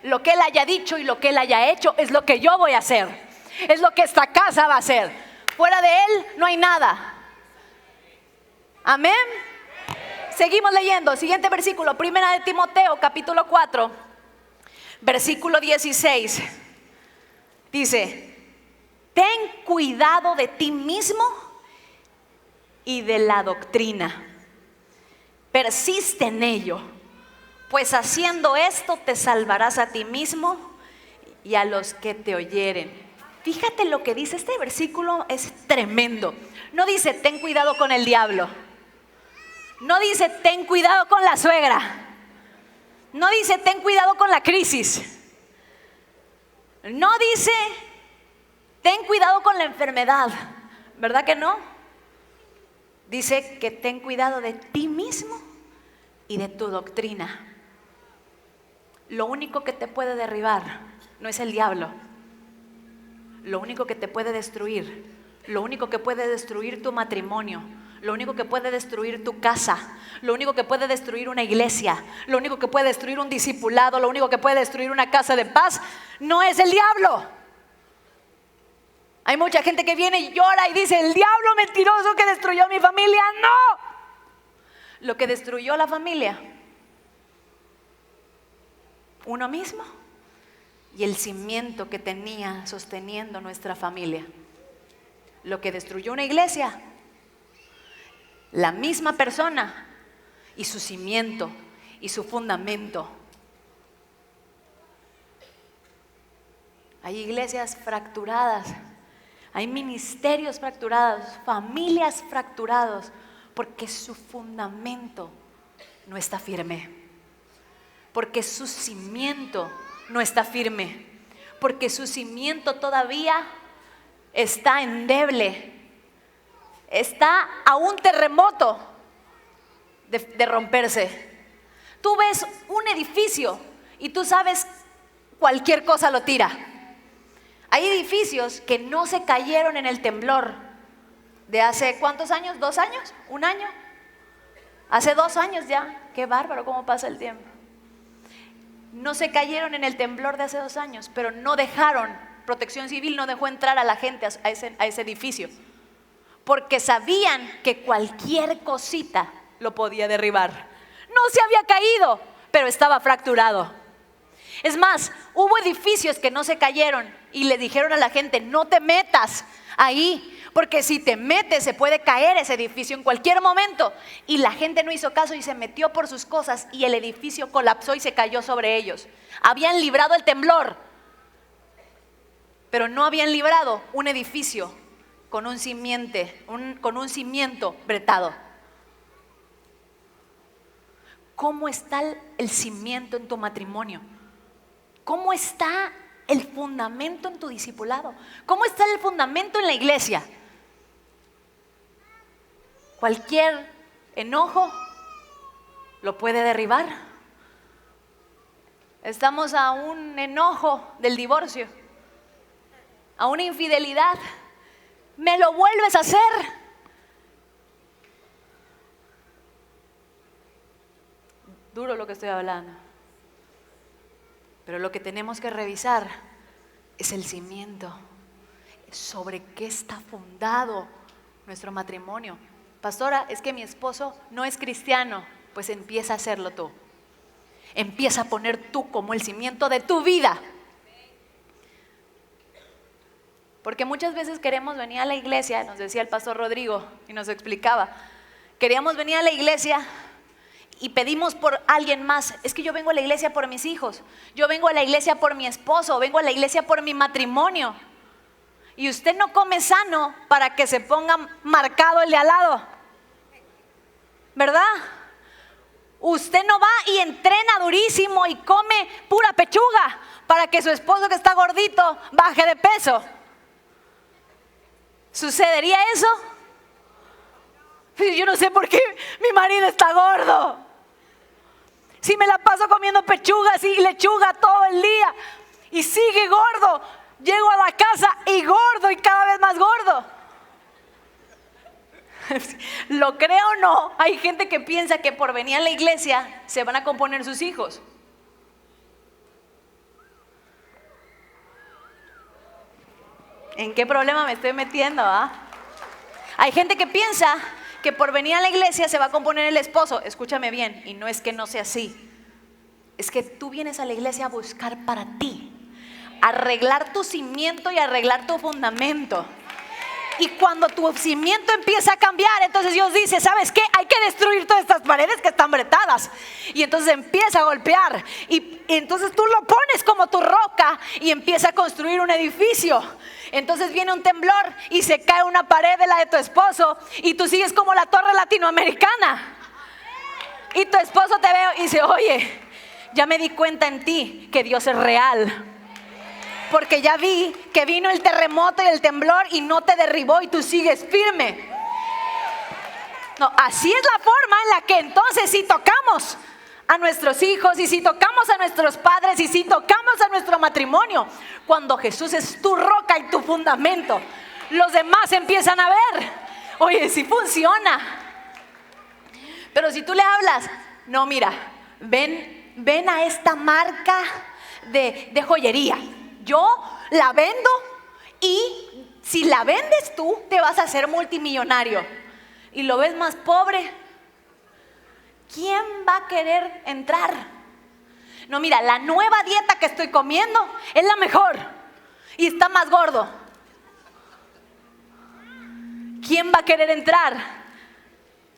Lo que Él haya dicho y lo que Él haya hecho es lo que yo voy a hacer. Es lo que esta casa va a hacer. Fuera de Él no hay nada. Amén. Seguimos leyendo. Siguiente versículo. Primera de Timoteo capítulo 4 versículo 16. Dice, ten cuidado de ti mismo y de la doctrina. Persiste en ello, pues haciendo esto te salvarás a ti mismo y a los que te oyeren. Fíjate lo que dice este versículo, es tremendo. No dice ten cuidado con el diablo. No dice ten cuidado con la suegra. No dice ten cuidado con la crisis. No dice ten cuidado con la enfermedad. ¿Verdad que no? Dice que ten cuidado de ti mismo y de tu doctrina. Lo único que te puede derribar no es el diablo. Lo único que te puede destruir, lo único que puede destruir tu matrimonio, lo único que puede destruir tu casa, lo único que puede destruir una iglesia, lo único que puede destruir un discipulado, lo único que puede destruir una casa de paz, no es el diablo. Hay mucha gente que viene y llora y dice, el diablo mentiroso que destruyó mi familia. ¡No! Lo que destruyó la familia, uno mismo y el cimiento que tenía sosteniendo nuestra familia. Lo que destruyó una iglesia, la misma persona y su cimiento y su fundamento. Hay iglesias fracturadas, hay ministerios fracturados, familias fracturados Porque su fundamento no está firme. Porque su cimiento no está firme. Porque su cimiento todavía está endeble. Está a un terremoto de romperse. Tú ves un edificio y tú sabes cualquier cosa lo tira. Hay edificios que no se cayeron en el temblor de hace ¿cuántos años? ¿2 años? ¿1 año? Hace 2 años ya. Qué bárbaro cómo pasa el tiempo. No se cayeron en el temblor de hace 2 años, pero no dejaron, Protección Civil no dejó entrar a la gente a ese edificio, porque sabían que cualquier cosita lo podía derribar. No se había caído, pero estaba fracturado. Es más, hubo edificios que no se cayeron y le dijeron a la gente: no te metas ahí, porque si te metes se puede caer ese edificio en cualquier momento. Y la gente no hizo caso y se metió por sus cosas y el edificio colapsó y se cayó sobre ellos. Habían librado el temblor, pero no habían librado un edificio con un cimiento bretado. ¿Cómo está el cimiento en tu matrimonio? ¿Cómo está el fundamento en tu discipulado? ¿Cómo está el fundamento en la iglesia? Cualquier enojo lo puede derribar. Estamos a un enojo del divorcio, a una infidelidad. ¿Me lo vuelves a hacer? Duro lo que estoy hablando. Pero lo que tenemos que revisar es el cimiento. ¿Sobre qué está fundado nuestro matrimonio? Pastora, es que mi esposo no es cristiano. Pues empieza a hacerlo tú. Empieza a poner tú como el cimiento de tu vida. Porque muchas veces queremos venir a la iglesia, nos decía el pastor Rodrigo y nos explicaba, queríamos venir a la iglesia y pedimos por alguien más. Es que yo vengo a la iglesia por mis hijos, yo vengo a la iglesia por mi esposo, vengo a la iglesia por mi matrimonio. Y usted no come sano para que se ponga marcado el de al lado, ¿verdad? Usted no va y entrena durísimo y come pura pechuga para que su esposo que está gordito baje de peso. ¿Sucedería eso? Yo no sé por qué mi marido está gordo. Si me la paso comiendo pechugas y lechuga todo el día y sigue gordo. Llego a la casa y gordo y cada vez más gordo. ¿Lo creo o no? Hay gente que piensa que por venir a la iglesia se van a componer sus hijos. ¿En qué problema me estoy metiendo? Hay gente que piensa que por venir a la iglesia se va a componer el esposo. Escúchame bien, y no es que no sea así. Es que tú vienes a la iglesia a buscar para ti, arreglar tu cimiento y arreglar tu fundamento. Y cuando tu cimiento empieza a cambiar, entonces Dios dice: ¿sabes qué? Hay que destruir todas estas paredes que están bretadas. Y entonces empieza a golpear. Y entonces tú lo pones como tu roca y empieza a construir un edificio. Entonces viene un temblor y se cae una pared de la de tu esposo y tú sigues como la torre latinoamericana. Y tu esposo te ve y dice: oye, ya me di cuenta en ti que Dios es real. Porque ya vi que vino el terremoto y el temblor y no te derribó y tú sigues firme. No, así es la forma en la que entonces si tocamos a nuestros hijos y si tocamos a nuestros padres y si tocamos a nuestro matrimonio, cuando Jesús es tu roca y tu fundamento, los demás empiezan a ver: oye, sí funciona. Pero si tú le hablas: no, mira, ven a esta marca de joyería. Yo la vendo y si la vendes tú te vas a hacer multimillonario. Y lo ves más pobre. ¿Quién va a querer entrar? No, mira, la nueva dieta que estoy comiendo es la mejor y está más gordo. ¿Quién va a querer entrar?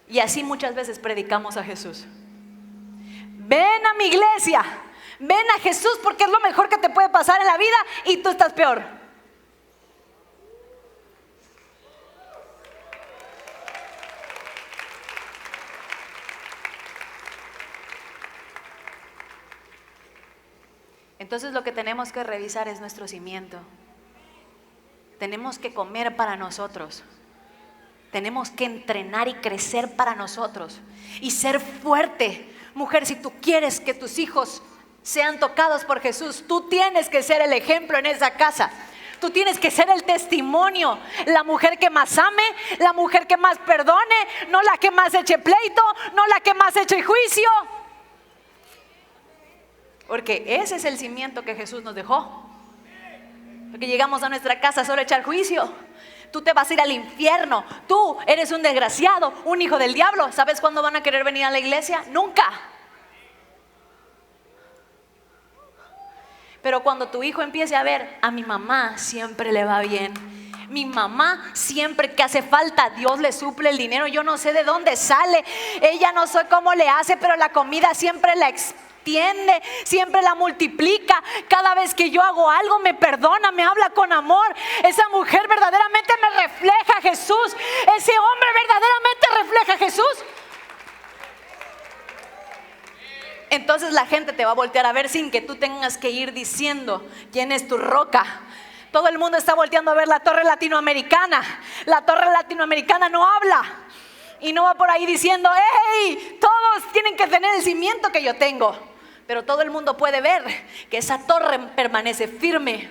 Y así muchas veces predicamos a Jesús. Ven a mi iglesia. Ven a Jesús porque es lo mejor que te puede pasar en la vida y tú estás peor. Entonces lo que tenemos que revisar es nuestro cimiento. Tenemos que comer para nosotros. Tenemos que entrenar y crecer para nosotros. Y ser fuerte. Mujer, si tú quieres que tus hijos sean tocados por Jesús, tú tienes que ser el ejemplo en esa casa. Tú tienes que ser el testimonio. La mujer que más ame, la mujer que más perdone, no la que más eche pleito, no la que más eche juicio. Porque ese es el cimiento que Jesús nos dejó. Porque llegamos a nuestra casa solo a echar juicio. Tú te vas a ir al infierno. Tú eres un desgraciado, un hijo del diablo. ¿Sabes cuándo van a querer venir a la iglesia? Nunca. Pero cuando tu hijo empiece a ver, a mi mamá siempre le va bien, mi mamá siempre que hace falta, Dios le suple el dinero, yo no sé de dónde sale, ella no sé cómo le hace, pero la comida siempre la extiende, siempre la multiplica, cada vez que yo hago algo me perdona, me habla con amor. Esa mujer verdaderamente me refleja a Jesús, ese hombre verdaderamente refleja a Jesús. Entonces la gente te va a voltear a ver sin que tú tengas que ir diciendo quién es tu roca. Todo el mundo está volteando a ver la torre latinoamericana. La torre latinoamericana no habla y no va por ahí diciendo: ¡hey! Todos tienen que tener el cimiento que yo tengo. Pero todo el mundo puede ver que esa torre permanece firme.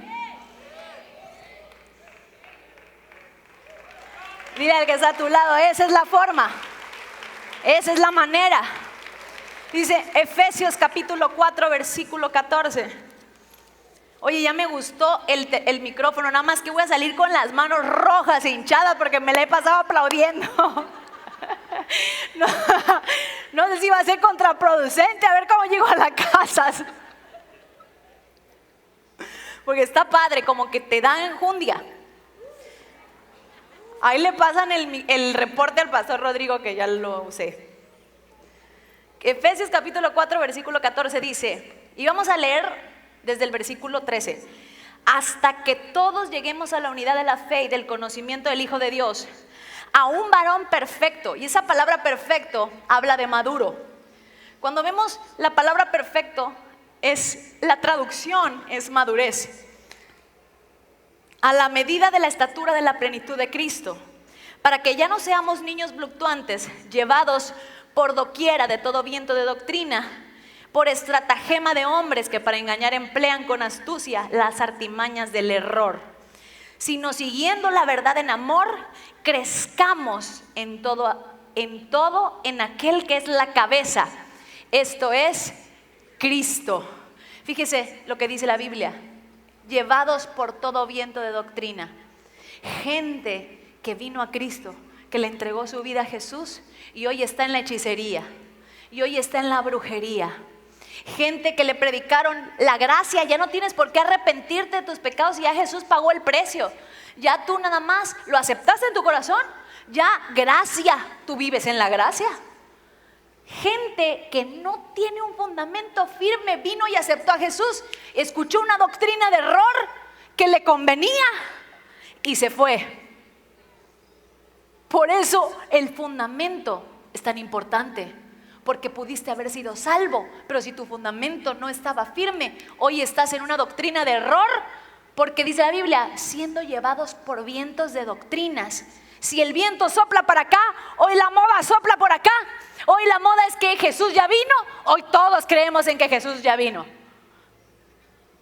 Dile al que está a tu lado: esa es la forma, esa es la manera. Dice Efesios capítulo 4 versículo 14. Oye, ya me gustó el micrófono, nada más que voy a salir con las manos rojas e hinchadas porque me la he pasado aplaudiendo. No sé si va a ser contraproducente, a ver cómo llego a la casa. Porque está padre, como que te dan enjundia. Ahí le pasan el reporte al pastor Rodrigo, que ya lo usé. Efesios capítulo 4 versículo 14 dice, y vamos a leer desde el versículo 13: hasta que todos lleguemos a la unidad de la fe y del conocimiento del Hijo de Dios, a un varón perfecto. Y esa palabra perfecto habla de maduro. Cuando vemos la palabra perfecto, la traducción es madurez. A la medida de la estatura de la plenitud de Cristo, para que ya no seamos niños fluctuantes, llevados por doquiera de todo viento de doctrina, por estratagema de hombres que para engañar emplean con astucia las artimañas del error, sino siguiendo la verdad en amor, crezcamos en todo en aquel que es la cabeza, esto es Cristo. Fíjese lo que dice la Biblia: llevados por todo viento de doctrina. Gente que vino a Cristo, que le entregó su vida a Jesús y hoy está en la hechicería, y hoy está en la brujería. Gente que le predicaron la gracia, ya no tienes por qué arrepentirte de tus pecados, ya Jesús pagó el precio, ya tú nada más lo aceptaste en tu corazón, ya gracia, tú vives en la gracia. Gente que no tiene un fundamento firme vino y aceptó a Jesús, escuchó una doctrina de error que le convenía y se fue. Por eso el fundamento es tan importante, porque pudiste haber sido salvo, pero si tu fundamento no estaba firme, hoy estás en una doctrina de error, porque dice la Biblia, siendo llevados por vientos de doctrinas. Si el viento sopla para acá, hoy la moda sopla por acá. Hoy la moda es que Jesús ya vino, hoy todos creemos en que Jesús ya vino.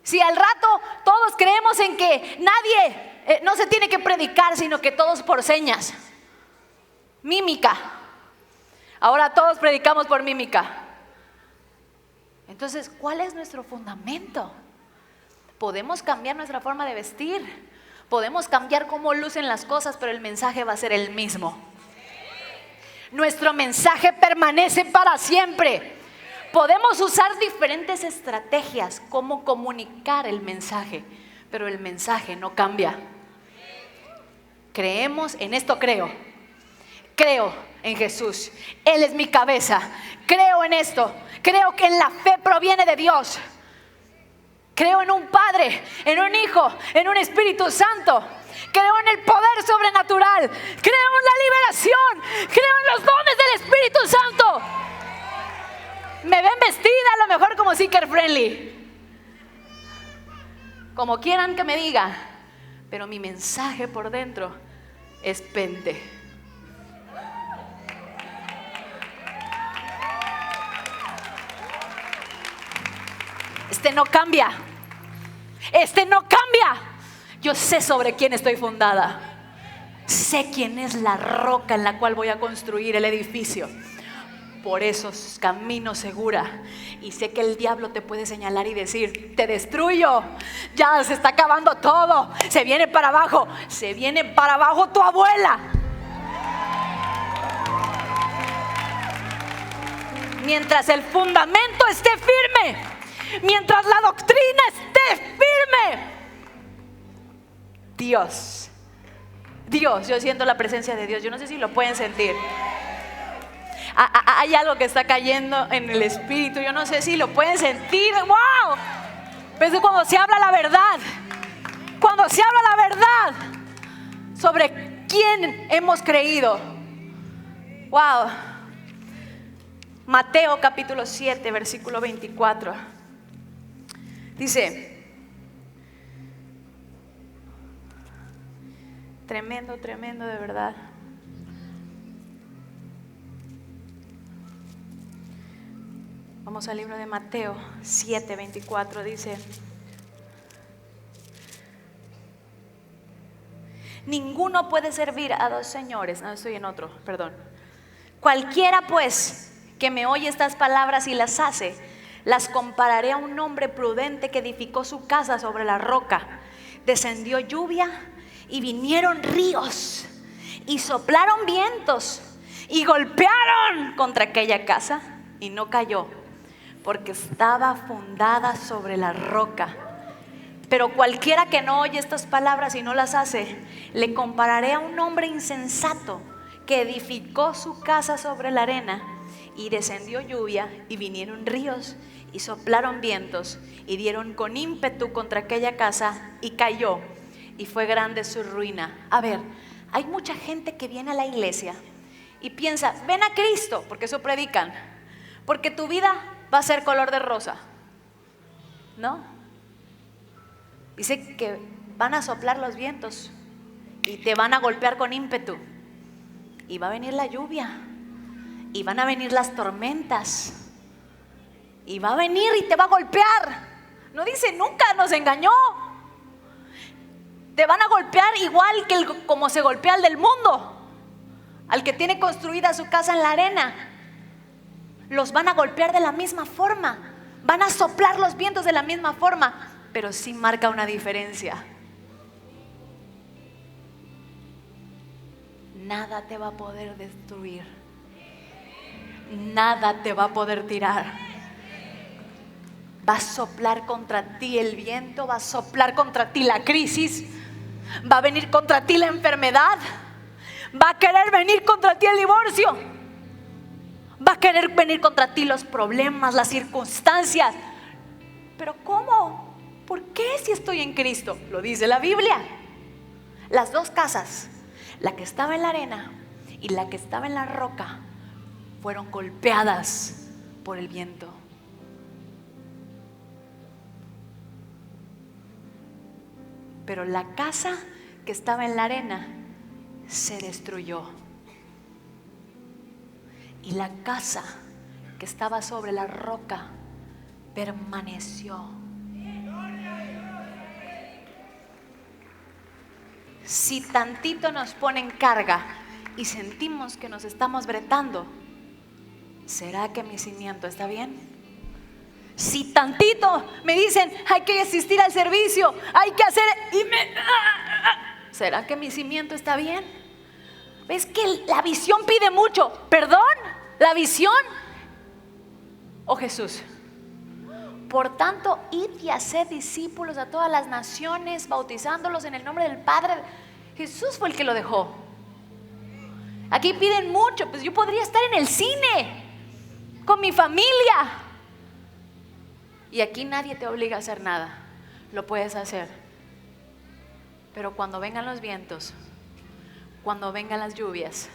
Si al rato todos creemos en que nadie, no se tiene que predicar, sino que todos por señas. Mímica. Ahora todos predicamos por mímica. Entonces, ¿cuál es nuestro fundamento? Podemos cambiar nuestra forma de vestir, podemos cambiar cómo lucen las cosas, pero el mensaje va a ser el mismo. Nuestro mensaje permanece para siempre. Podemos usar diferentes estrategias cómo comunicar el mensaje, pero el mensaje no cambia. Creemos en esto, creo en Jesús, Él es mi cabeza, creo en esto, creo que la fe proviene de Dios, creo en un Padre, en un Hijo, en un Espíritu Santo, creo en el poder sobrenatural, creo en la liberación, creo en los dones del Espíritu Santo. Me ven vestida a lo mejor como seeker friendly, como quieran que me diga, pero mi mensaje por dentro es pente. Este no cambia. Este no cambia. Yo sé sobre quién estoy fundada. Sé quién es la roca en la cual voy a construir el edificio. Por esos caminos segura. Y sé que el diablo te puede señalar y decir: te destruyo, ya se está acabando todo, se viene para abajo. Se viene para abajo tu abuela. Mientras el fundamento esté firme, mientras la doctrina esté firme, Dios, yo siento la presencia de Dios. Yo no sé si lo pueden sentir. Hay algo que está cayendo en el espíritu. Yo no sé si lo pueden sentir. ¡Wow! Pero es cuando se habla la verdad. Cuando se habla la verdad sobre quién hemos creído. ¡Wow! Mateo capítulo 7, versículo 24. Dice: tremendo, tremendo de verdad. Vamos al libro de Mateo 7, 24. Dice: ninguno puede servir a dos señores. No, estoy en otro, perdón. Cualquiera pues que me oye estas palabras y las hace, las compararé a un hombre prudente que edificó su casa sobre la roca. Descendió lluvia y vinieron ríos y soplaron vientos y golpearon contra aquella casa y no cayó, porque estaba fundada sobre la roca. Pero cualquiera que no oye estas palabras y no las hace, le compararé a un hombre insensato que edificó su casa sobre la arena. Y descendió lluvia y vinieron ríos y soplaron vientos y dieron con ímpetu contra aquella casa y cayó, y fue grande su ruina. A ver, hay mucha gente que viene a la iglesia y piensa: ven a Cristo, porque eso predican, porque tu vida va a ser color de rosa. ¿No? Dice que van a soplar los vientos y te van a golpear con ímpetu, y va a venir la lluvia, y van a venir las tormentas, y va a venir y te va a golpear. No dice nunca, nos engañó. Te van a golpear igual que como se golpea al del mundo, al que tiene construida su casa en la arena. Los van a golpear de la misma forma, van a soplar los vientos de la misma forma, pero sí marca una diferencia. Nada te va a poder destruir. Nada te va a poder tirar. Va a soplar contra ti el viento, va a soplar contra ti la crisis, va a venir contra ti la enfermedad, va a querer venir contra ti el divorcio, va a querer venir contra ti los problemas, las circunstancias. Pero ¿cómo? ¿Por qué si estoy en Cristo? Lo dice la Biblia. Las dos casas, la que estaba en la arena y la que estaba en la roca, fueron golpeadas por el viento. Pero la casa que estaba en la arena se destruyó, y la casa que estaba sobre la roca permaneció. Si tantito nos ponen carga y sentimos que nos estamos bretando, ¿será que mi cimiento está bien? Si tantito me dicen: hay que asistir al servicio, hay que hacer, ¿será que mi cimiento está bien? ¿Ves que la visión pide mucho? ¿Perdón? ¿La visión? Oh Jesús. Por tanto, id y haced discípulos a todas las naciones, bautizándolos en el nombre del Padre. Jesús fue el que lo dejó. Aquí piden mucho. Pues yo podría estar en el cine con mi familia, y aquí nadie te obliga a hacer nada. Lo puedes hacer. Pero cuando vengan los vientos, cuando vengan las lluvias,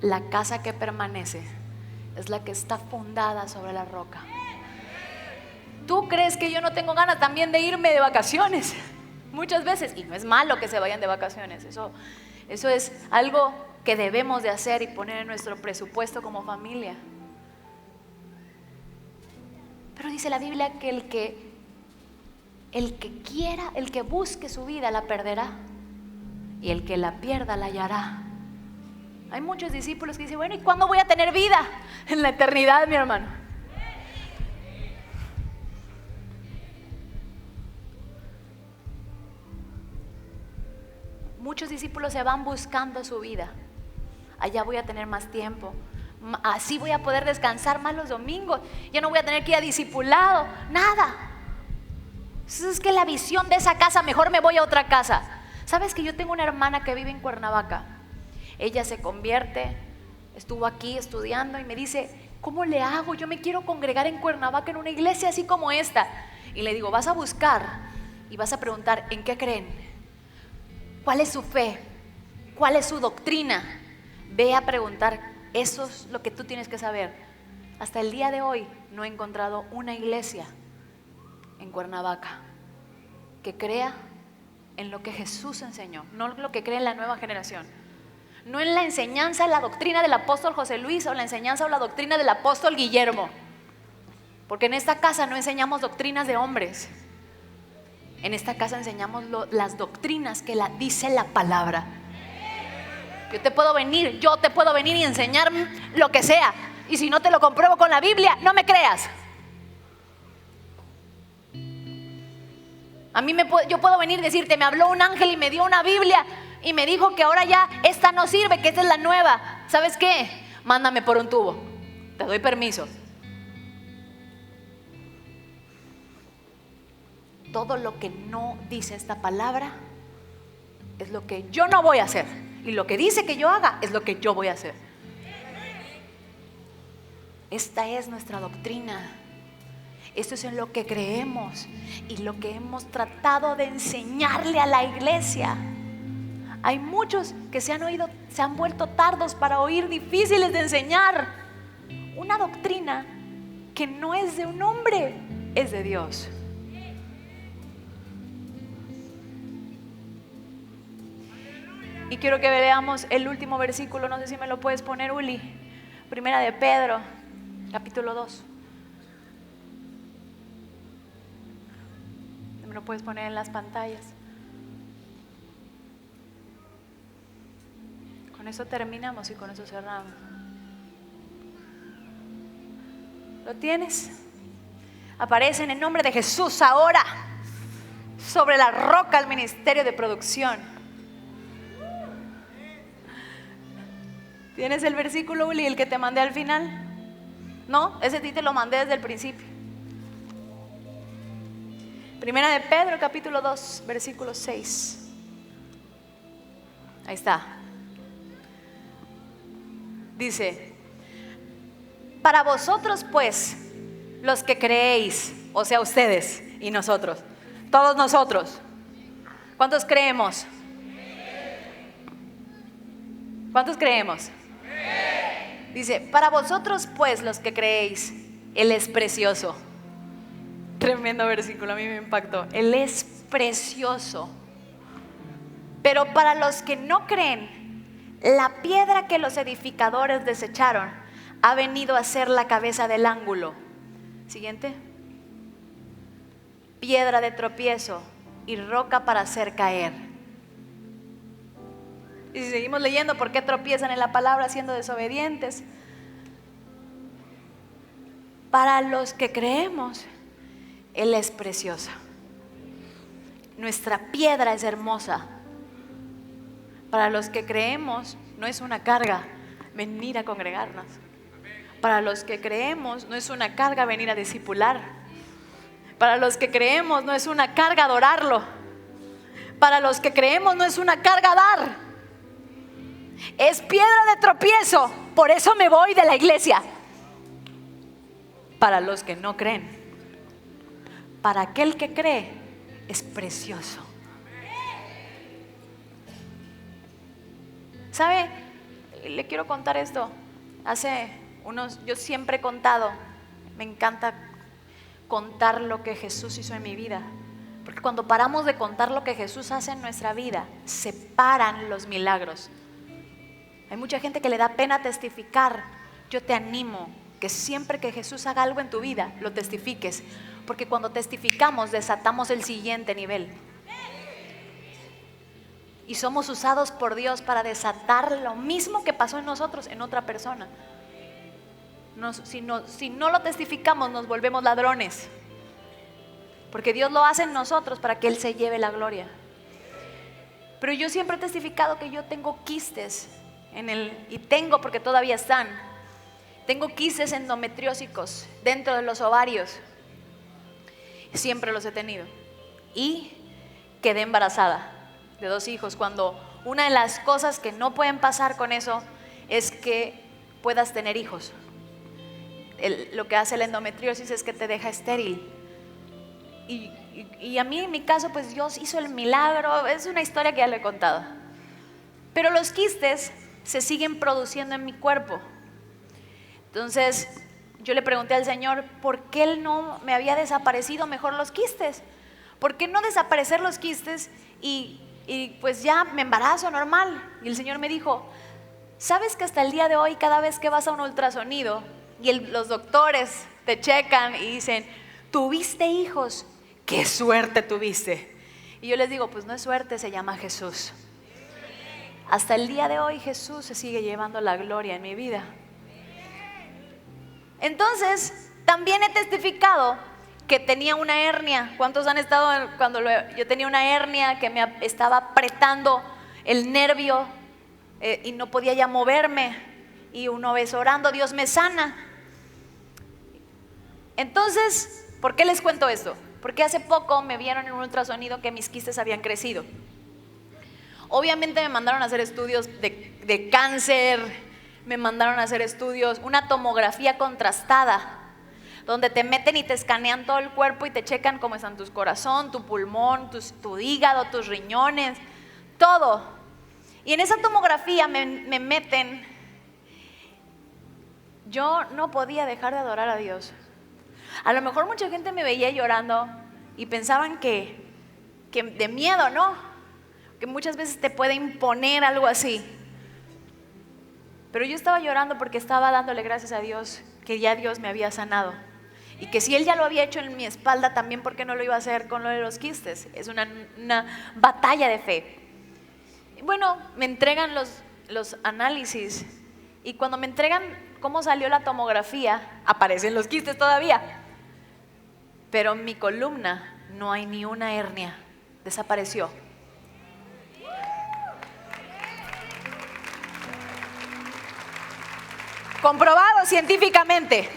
la casa que permanece es la que está fundada sobre la roca. Tú crees que yo no tengo ganas también de irme de vacaciones muchas veces, y no es malo que se vayan de vacaciones, eso es algo que debemos de hacer y poner en nuestro presupuesto como familia. Pero dice la Biblia que el que quiera, el que busque su vida la perderá, y el que la pierda la hallará. Hay muchos discípulos que dicen, bueno, ¿y cuándo voy a tener vida? En la eternidad, mi hermano. Muchos discípulos se van buscando su vida. Allá voy a tener más tiempo, así voy a poder descansar más los domingos, ya no voy a tener que ir a discipulado, nada. Es que la visión de esa casa, mejor me voy a otra casa. ¿Sabes que yo tengo una hermana que vive en Cuernavaca? Ella se convierte, estuvo aquí estudiando y me dice, ¿cómo le hago? Yo me quiero congregar en Cuernavaca en una iglesia así como esta. Y le digo, vas a buscar y vas a preguntar, ¿en qué creen? ¿Cuál es su fe? ¿Cuál es su doctrina? Ve a preguntar, eso es lo que tú tienes que saber. Hasta el día de hoy no he encontrado una iglesia en Cuernavaca que crea en lo que Jesús enseñó, no lo que cree en la nueva generación, no en la enseñanza, la doctrina del apóstol José Luis o la enseñanza o la doctrina del apóstol Guillermo, porque en esta casa no enseñamos doctrinas de hombres, en esta casa enseñamos las doctrinas que dice la palabra. Yo te puedo venir y enseñar lo que sea, y si no te lo compruebo con la Biblia, no me creas. Yo puedo venir y decirte, me habló un ángel y me dio una Biblia y me dijo que ahora ya esta no sirve, que esta es la nueva. ¿Sabes qué? Mándame por un tubo, te doy permiso. Todo lo que no dice esta palabra es lo que yo no voy a hacer, y lo que dice que yo haga es lo que yo voy a hacer. Esta es nuestra doctrina. Esto es en lo que creemos y lo que hemos tratado de enseñarle a la iglesia. Hay muchos que se han vuelto tardos para oír, difíciles de enseñar. Una doctrina que no es de un hombre, es de Dios. Y quiero que veamos el último versículo, no sé si me lo puedes poner, Uli. Primera de Pedro, capítulo 2. Me lo puedes poner en las pantallas. Con eso terminamos y con eso cerramos. ¿Lo tienes? Aparece en el nombre de Jesús ahora sobre la roca el ministerio de producción. ¿Tienes el versículo, Uli, el que te mandé al final? No, ese sí te lo mandé desde el principio. Primera de Pedro, capítulo 2, versículo 6. Ahí está. Dice, para vosotros pues, los que creéis, o sea ustedes y nosotros, todos nosotros, ¿cuántos creemos? ¿Cuántos creemos? Dice, para vosotros pues, los que creéis, Él es precioso. Tremendo versículo, a mí me impactó. Él es precioso. Pero para los que no creen, la piedra que los edificadores desecharon ha venido a ser la cabeza del ángulo. Siguiente. Piedra de tropiezo y roca para hacer caer. Y si seguimos leyendo, ¿por qué tropiezan en la palabra siendo desobedientes? Para los que creemos, Él es precioso. Nuestra piedra es hermosa. Para los que creemos, no es una carga venir a congregarnos. Para los que creemos, no es una carga venir a discipular. Para los que creemos, no es una carga adorarlo. Para los que creemos, no es una carga dar. Es piedra de tropiezo, por eso me voy de la iglesia. Para los que no creen, para aquel que cree, es precioso. ¿Sabe? Le quiero contar esto. Yo siempre he contado, me encanta contar lo que Jesús hizo en mi vida. Porque cuando paramos de contar lo que Jesús hace en nuestra vida, se paran los milagros. Hay mucha gente que le da pena testificar. Yo te animo que siempre que Jesús haga algo en tu vida, lo testifiques. Porque cuando testificamos, desatamos el siguiente nivel. Y somos usados por Dios para desatar lo mismo que pasó en nosotros, en otra persona. Si no lo testificamos, nos volvemos ladrones. Porque Dios lo hace en nosotros para que Él se lleve la gloria. Pero yo siempre he testificado que yo tengo quistes y tengo porque todavía están. Tengo quistes endometriósicos dentro de los ovarios. Siempre los he tenido. Y quedé embarazada de 2 hijos. Cuando una de las cosas que no pueden pasar con eso es que puedas tener hijos. Lo que hace la endometriosis es que te deja estéril. Y a mí en mi caso pues Dios hizo el milagro. Es una historia que ya le he contado. Pero los quistes se siguen produciendo en mi cuerpo. Entonces yo le pregunté al Señor ¿por qué Él no me había desaparecido mejor los quistes? ¿Por qué no desaparecer los quistes y pues ya me embarazo normal? Y el Señor me dijo, ¿sabes que hasta el día de hoy cada vez que vas a un ultrasonido y los doctores te checan y dicen, ¿tuviste hijos? ¡Qué suerte tuviste! Y yo les digo, pues no es suerte, se llama Jesús. Hasta el día de hoy Jesús se sigue llevando la gloria en mi vida. Entonces, también he testificado que tenía una hernia. ¿Cuántos han estado cuando yo tenía una hernia que me estaba apretando el nervio y no podía ya moverme? Y una vez orando, Dios me sana. Entonces, ¿por qué les cuento esto? Porque hace poco me vieron en un ultrasonido que mis quistes habían crecido. Obviamente me mandaron a hacer estudios de cáncer, me mandaron a hacer estudios, una tomografía contrastada, donde te meten y te escanean todo el cuerpo y te checan cómo están tu corazón, tu pulmón, tu hígado, tus riñones, todo. Y en esa tomografía me meten. Yo no podía dejar de adorar a Dios. A lo mejor mucha gente me veía llorando y pensaban que de miedo, ¿no? Que muchas veces te puede imponer algo así. Pero yo estaba llorando porque estaba dándole gracias a Dios que ya Dios me había sanado. Y que si Él ya lo había hecho en mi espalda, también ¿por qué no lo iba a hacer con lo de los quistes? Es una batalla de fe. Bueno, me entregan los análisis y cuando me entregan cómo salió la tomografía, aparecen los quistes todavía. Pero en mi columna no hay ni una hernia, desapareció. Comprobado científicamente.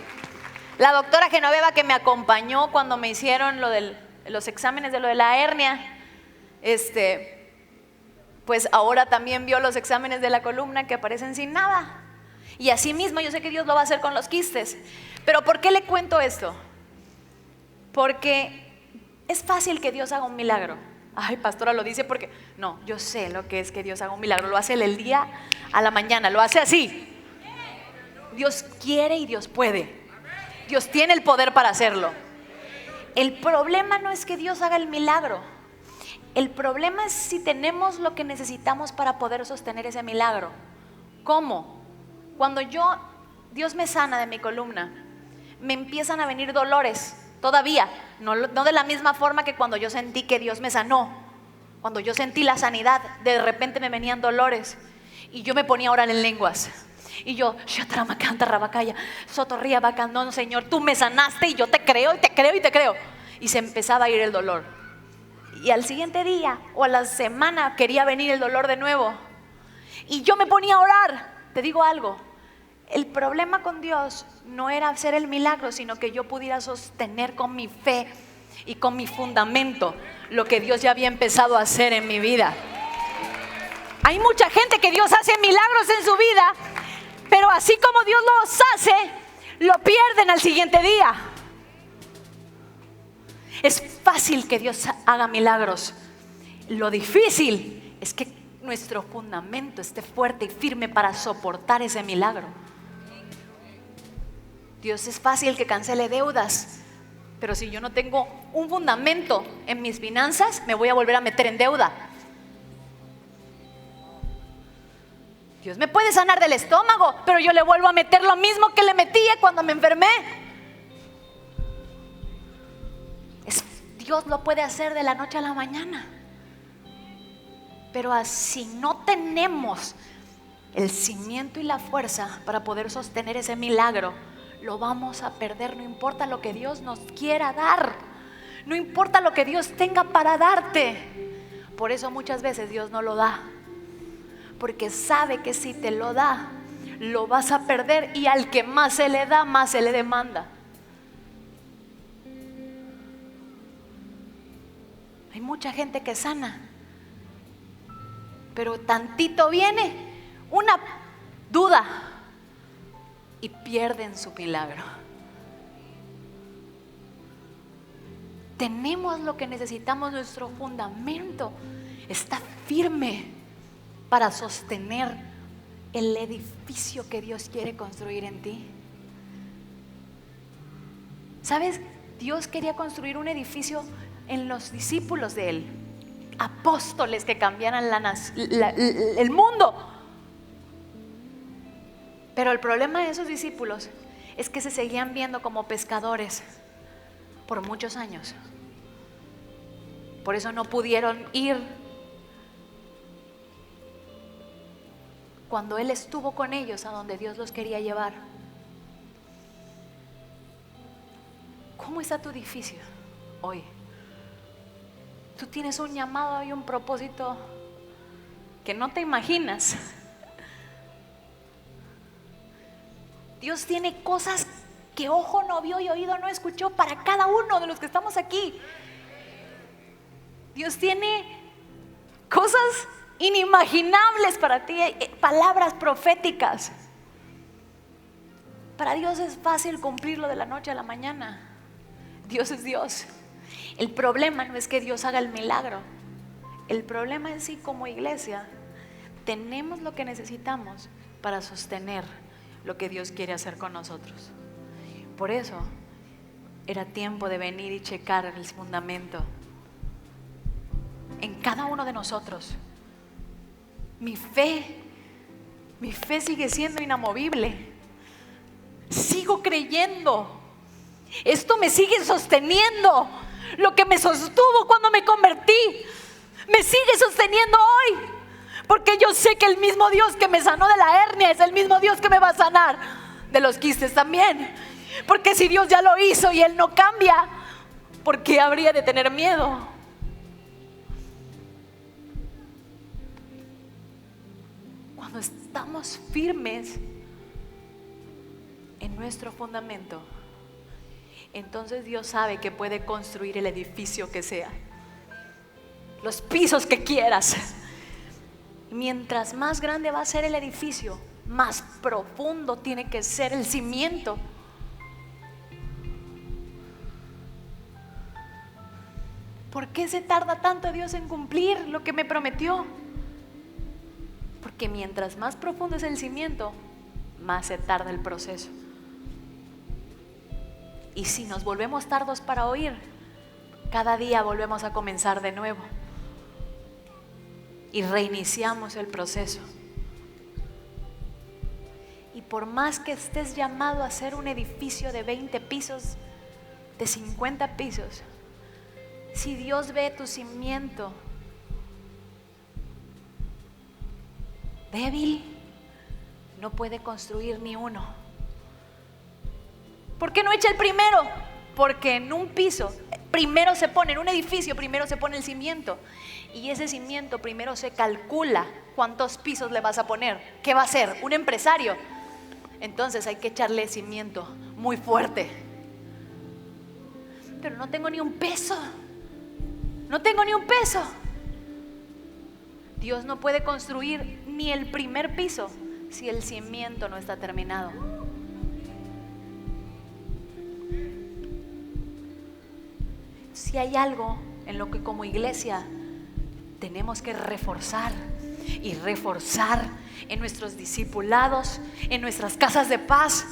La doctora Genoveva que me acompañó cuando me hicieron los exámenes de lo de la hernia, pues ahora también vio los exámenes de la columna que aparecen sin nada. Y así mismo yo sé que Dios lo va a hacer con los quistes. Pero ¿por qué le cuento esto? Porque es fácil que Dios haga un milagro. Ay, pastora, lo dice porque... No, yo sé lo que es que Dios haga un milagro. Lo hace del día a la mañana, lo hace así. Dios quiere y Dios puede. Dios tiene el poder para hacerlo. El problema no es que Dios haga el milagro. El problema es si tenemos lo que necesitamos para poder sostener ese milagro. ¿Cómo? Cuando Dios me sana de mi columna, me empiezan a venir dolores. Todavía, no de la misma forma que cuando yo sentí que Dios me sanó. Cuando yo sentí la sanidad, de repente me venían dolores. Y yo me ponía a orar en lenguas. Y yo, Shatramakanta Rabakaya, Sotorría Bacan, no, Señor, tú me sanaste y yo te creo y te creo y te creo. Y se empezaba a ir el dolor. Y al siguiente día o a la semana quería venir el dolor de nuevo. Y yo me ponía a orar. Te digo algo, el problema con Dios no era hacer el milagro, sino que yo pudiera sostener con mi fe y con mi fundamento lo que Dios ya había empezado a hacer en mi vida. Hay mucha gente que Dios hace milagros en su vida, pero así como Dios los hace, lo pierden al siguiente día. Es fácil que Dios haga milagros. Lo difícil es que nuestro fundamento esté fuerte y firme para soportar ese milagro. Dios es fácil que cancele deudas, Pero si yo no tengo un fundamento en mis finanzas, me voy a volver a meter en deuda. Dios me puede sanar del estómago, pero yo le vuelvo a meter lo mismo que le metía cuando me enfermé. Dios lo puede hacer de la noche a la mañana. Pero así no tenemos el cimiento y la fuerza para poder sostener ese milagro, lo vamos a perder. No importa lo que Dios nos quiera dar, no importa lo que Dios tenga para darte. Por eso muchas veces Dios no lo da, porque sabe que si te lo da, lo vas a perder, y al que más se le da, más se le demanda. Hay mucha gente que sana, pero tantito viene una duda y pierden su milagro. Tenemos lo que necesitamos, nuestro fundamento está firme para sostener el edificio que Dios quiere construir en ti. ¿Sabes? Dios quería construir un edificio en los discípulos de Él, apóstoles que cambiaran el mundo. Pero el problema de esos discípulos es que se seguían viendo como pescadores por muchos años. Por eso no pudieron ir cuando Él estuvo con ellos a donde Dios los quería llevar. ¿Cómo está tu edificio hoy? Tú tienes un llamado y un propósito que no te imaginas. Dios tiene cosas que ojo no vio y oído no escuchó para cada uno de los que estamos aquí. Dios tiene cosas inimaginables para ti, palabras proféticas. Para Dios es fácil cumplirlo de la noche a la mañana. Dios es Dios. El problema no es que Dios haga el milagro. El problema es si como iglesia tenemos lo que necesitamos para sostener lo que Dios quiere hacer con nosotros. Por eso era tiempo de venir y checar el fundamento en cada uno de nosotros. Mi fe sigue siendo inamovible. Sigo creyendo. Esto me sigue sosteniendo. Lo que me sostuvo cuando me convertí me sigue sosteniendo hoy, porque yo sé que el mismo Dios que me sanó de la hernia es el mismo Dios que me va a sanar de los quistes también. Porque si Dios ya lo hizo y Él no cambia, ¿por qué habría de tener miedo? Cuando estamos firmes en nuestro fundamento, entonces Dios sabe que puede construir el edificio que sea, los pisos que quieras. Mientras más grande va a ser el edificio, más profundo tiene que ser el cimiento. ¿Por qué se tarda tanto Dios en cumplir lo que me prometió? Porque mientras más profundo es el cimiento, más se tarda el proceso. Y si nos volvemos tardos para oír, cada día volvemos a comenzar de nuevo y reiniciamos el proceso. Y por más que estés llamado a hacer un edificio de 20 pisos, de 50 pisos, si Dios ve tu cimiento débil, no puede construir ni uno. ¿Por qué no echa el primero? Porque en un piso primero se pone, en un edificio primero se pone el cimiento, y ese cimiento primero se calcula cuántos pisos le vas a poner. ¿Qué va a ser? ¿Un empresario? Entonces hay que echarle cimiento muy fuerte. Pero no tengo ni un peso. No tengo ni un peso. Dios no puede construir ni el primer piso si el cimiento no está terminado. Si hay algo en lo que como iglesia tenemos que reforzar y reforzar en nuestros discipulados, en nuestras casas de paz,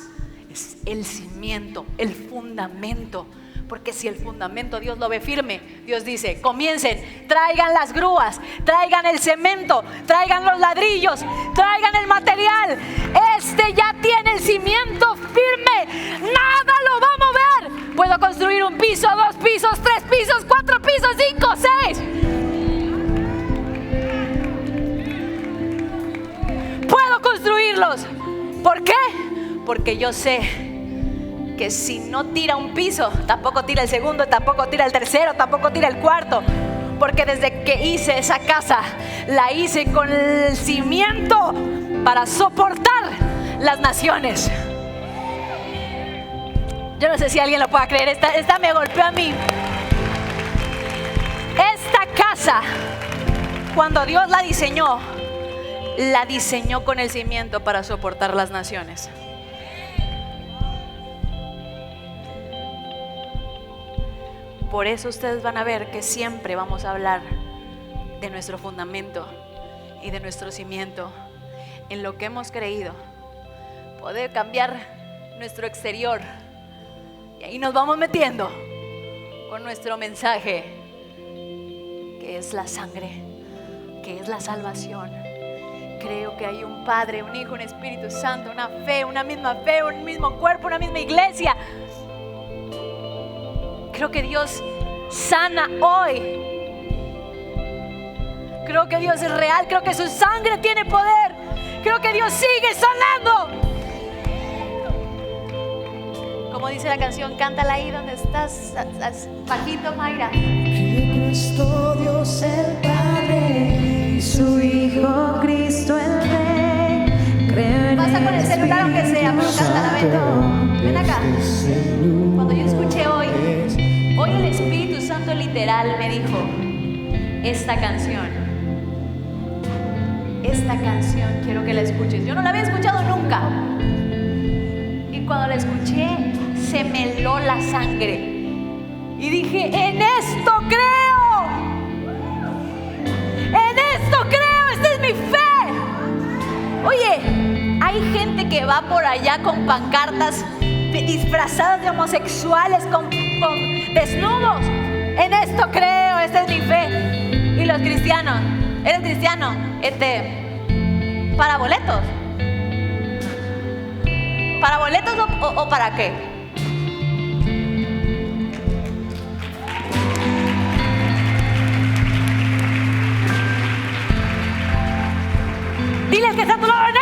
es el cimiento, el fundamento, Porque si el fundamento Dios lo ve firme, Dios dice, comiencen, traigan las grúas, traigan el cemento, traigan los ladrillos, traigan el material. Este ya tiene el cimiento firme, nada lo va a mover. Puedo construir un piso, 2 pisos, 3 pisos, 4 pisos, 5, 6. Puedo construirlos. ¿Por qué? Porque yo sé que si no tira un piso, tampoco tira el segundo, tampoco tira el tercero, tampoco tira el cuarto. Porque desde que hice esa casa, la hice con el cimiento para soportar las naciones. Yo no sé si alguien lo pueda creer, esta me golpeó a mí. Esta casa, cuando Dios la diseñó con el cimiento para soportar las naciones. Por eso ustedes van a ver que siempre vamos a hablar de nuestro fundamento y de nuestro cimiento, en lo que hemos creído. Poder cambiar nuestro exterior, y ahí nos vamos metiendo con nuestro mensaje, que es la sangre, que es la salvación. Creo que hay un Padre, un Hijo, un Espíritu Santo, una fe, una misma fe, un mismo cuerpo, una misma iglesia. Creo que Dios sana hoy. Creo que Dios es real. Creo que su sangre tiene poder. Creo que Dios sigue sanando. Como dice la canción, cántala ahí donde estás, bajito, Mayra. Cristo Dios el Padre, su Hijo Cristo el Rey. Pasa con el celular aunque sea, pero cántala, ven acá. Cuando yo escuché hoy el Espíritu Santo literal me dijo, esta canción quiero que la escuches. Yo no la había escuchado nunca. Y cuando la escuché, se me heló la sangre. Y dije, en esto creo. En esto creo, esta es mi fe. Oye, hay gente que va por allá con pancartas disfrazadas de homosexuales, con desnudos. En esto creo, esta es mi fe. Y los cristianos, ¿eres cristiano? Para boletos. ¿Para boletos o para qué? Dile al que está a tu lado,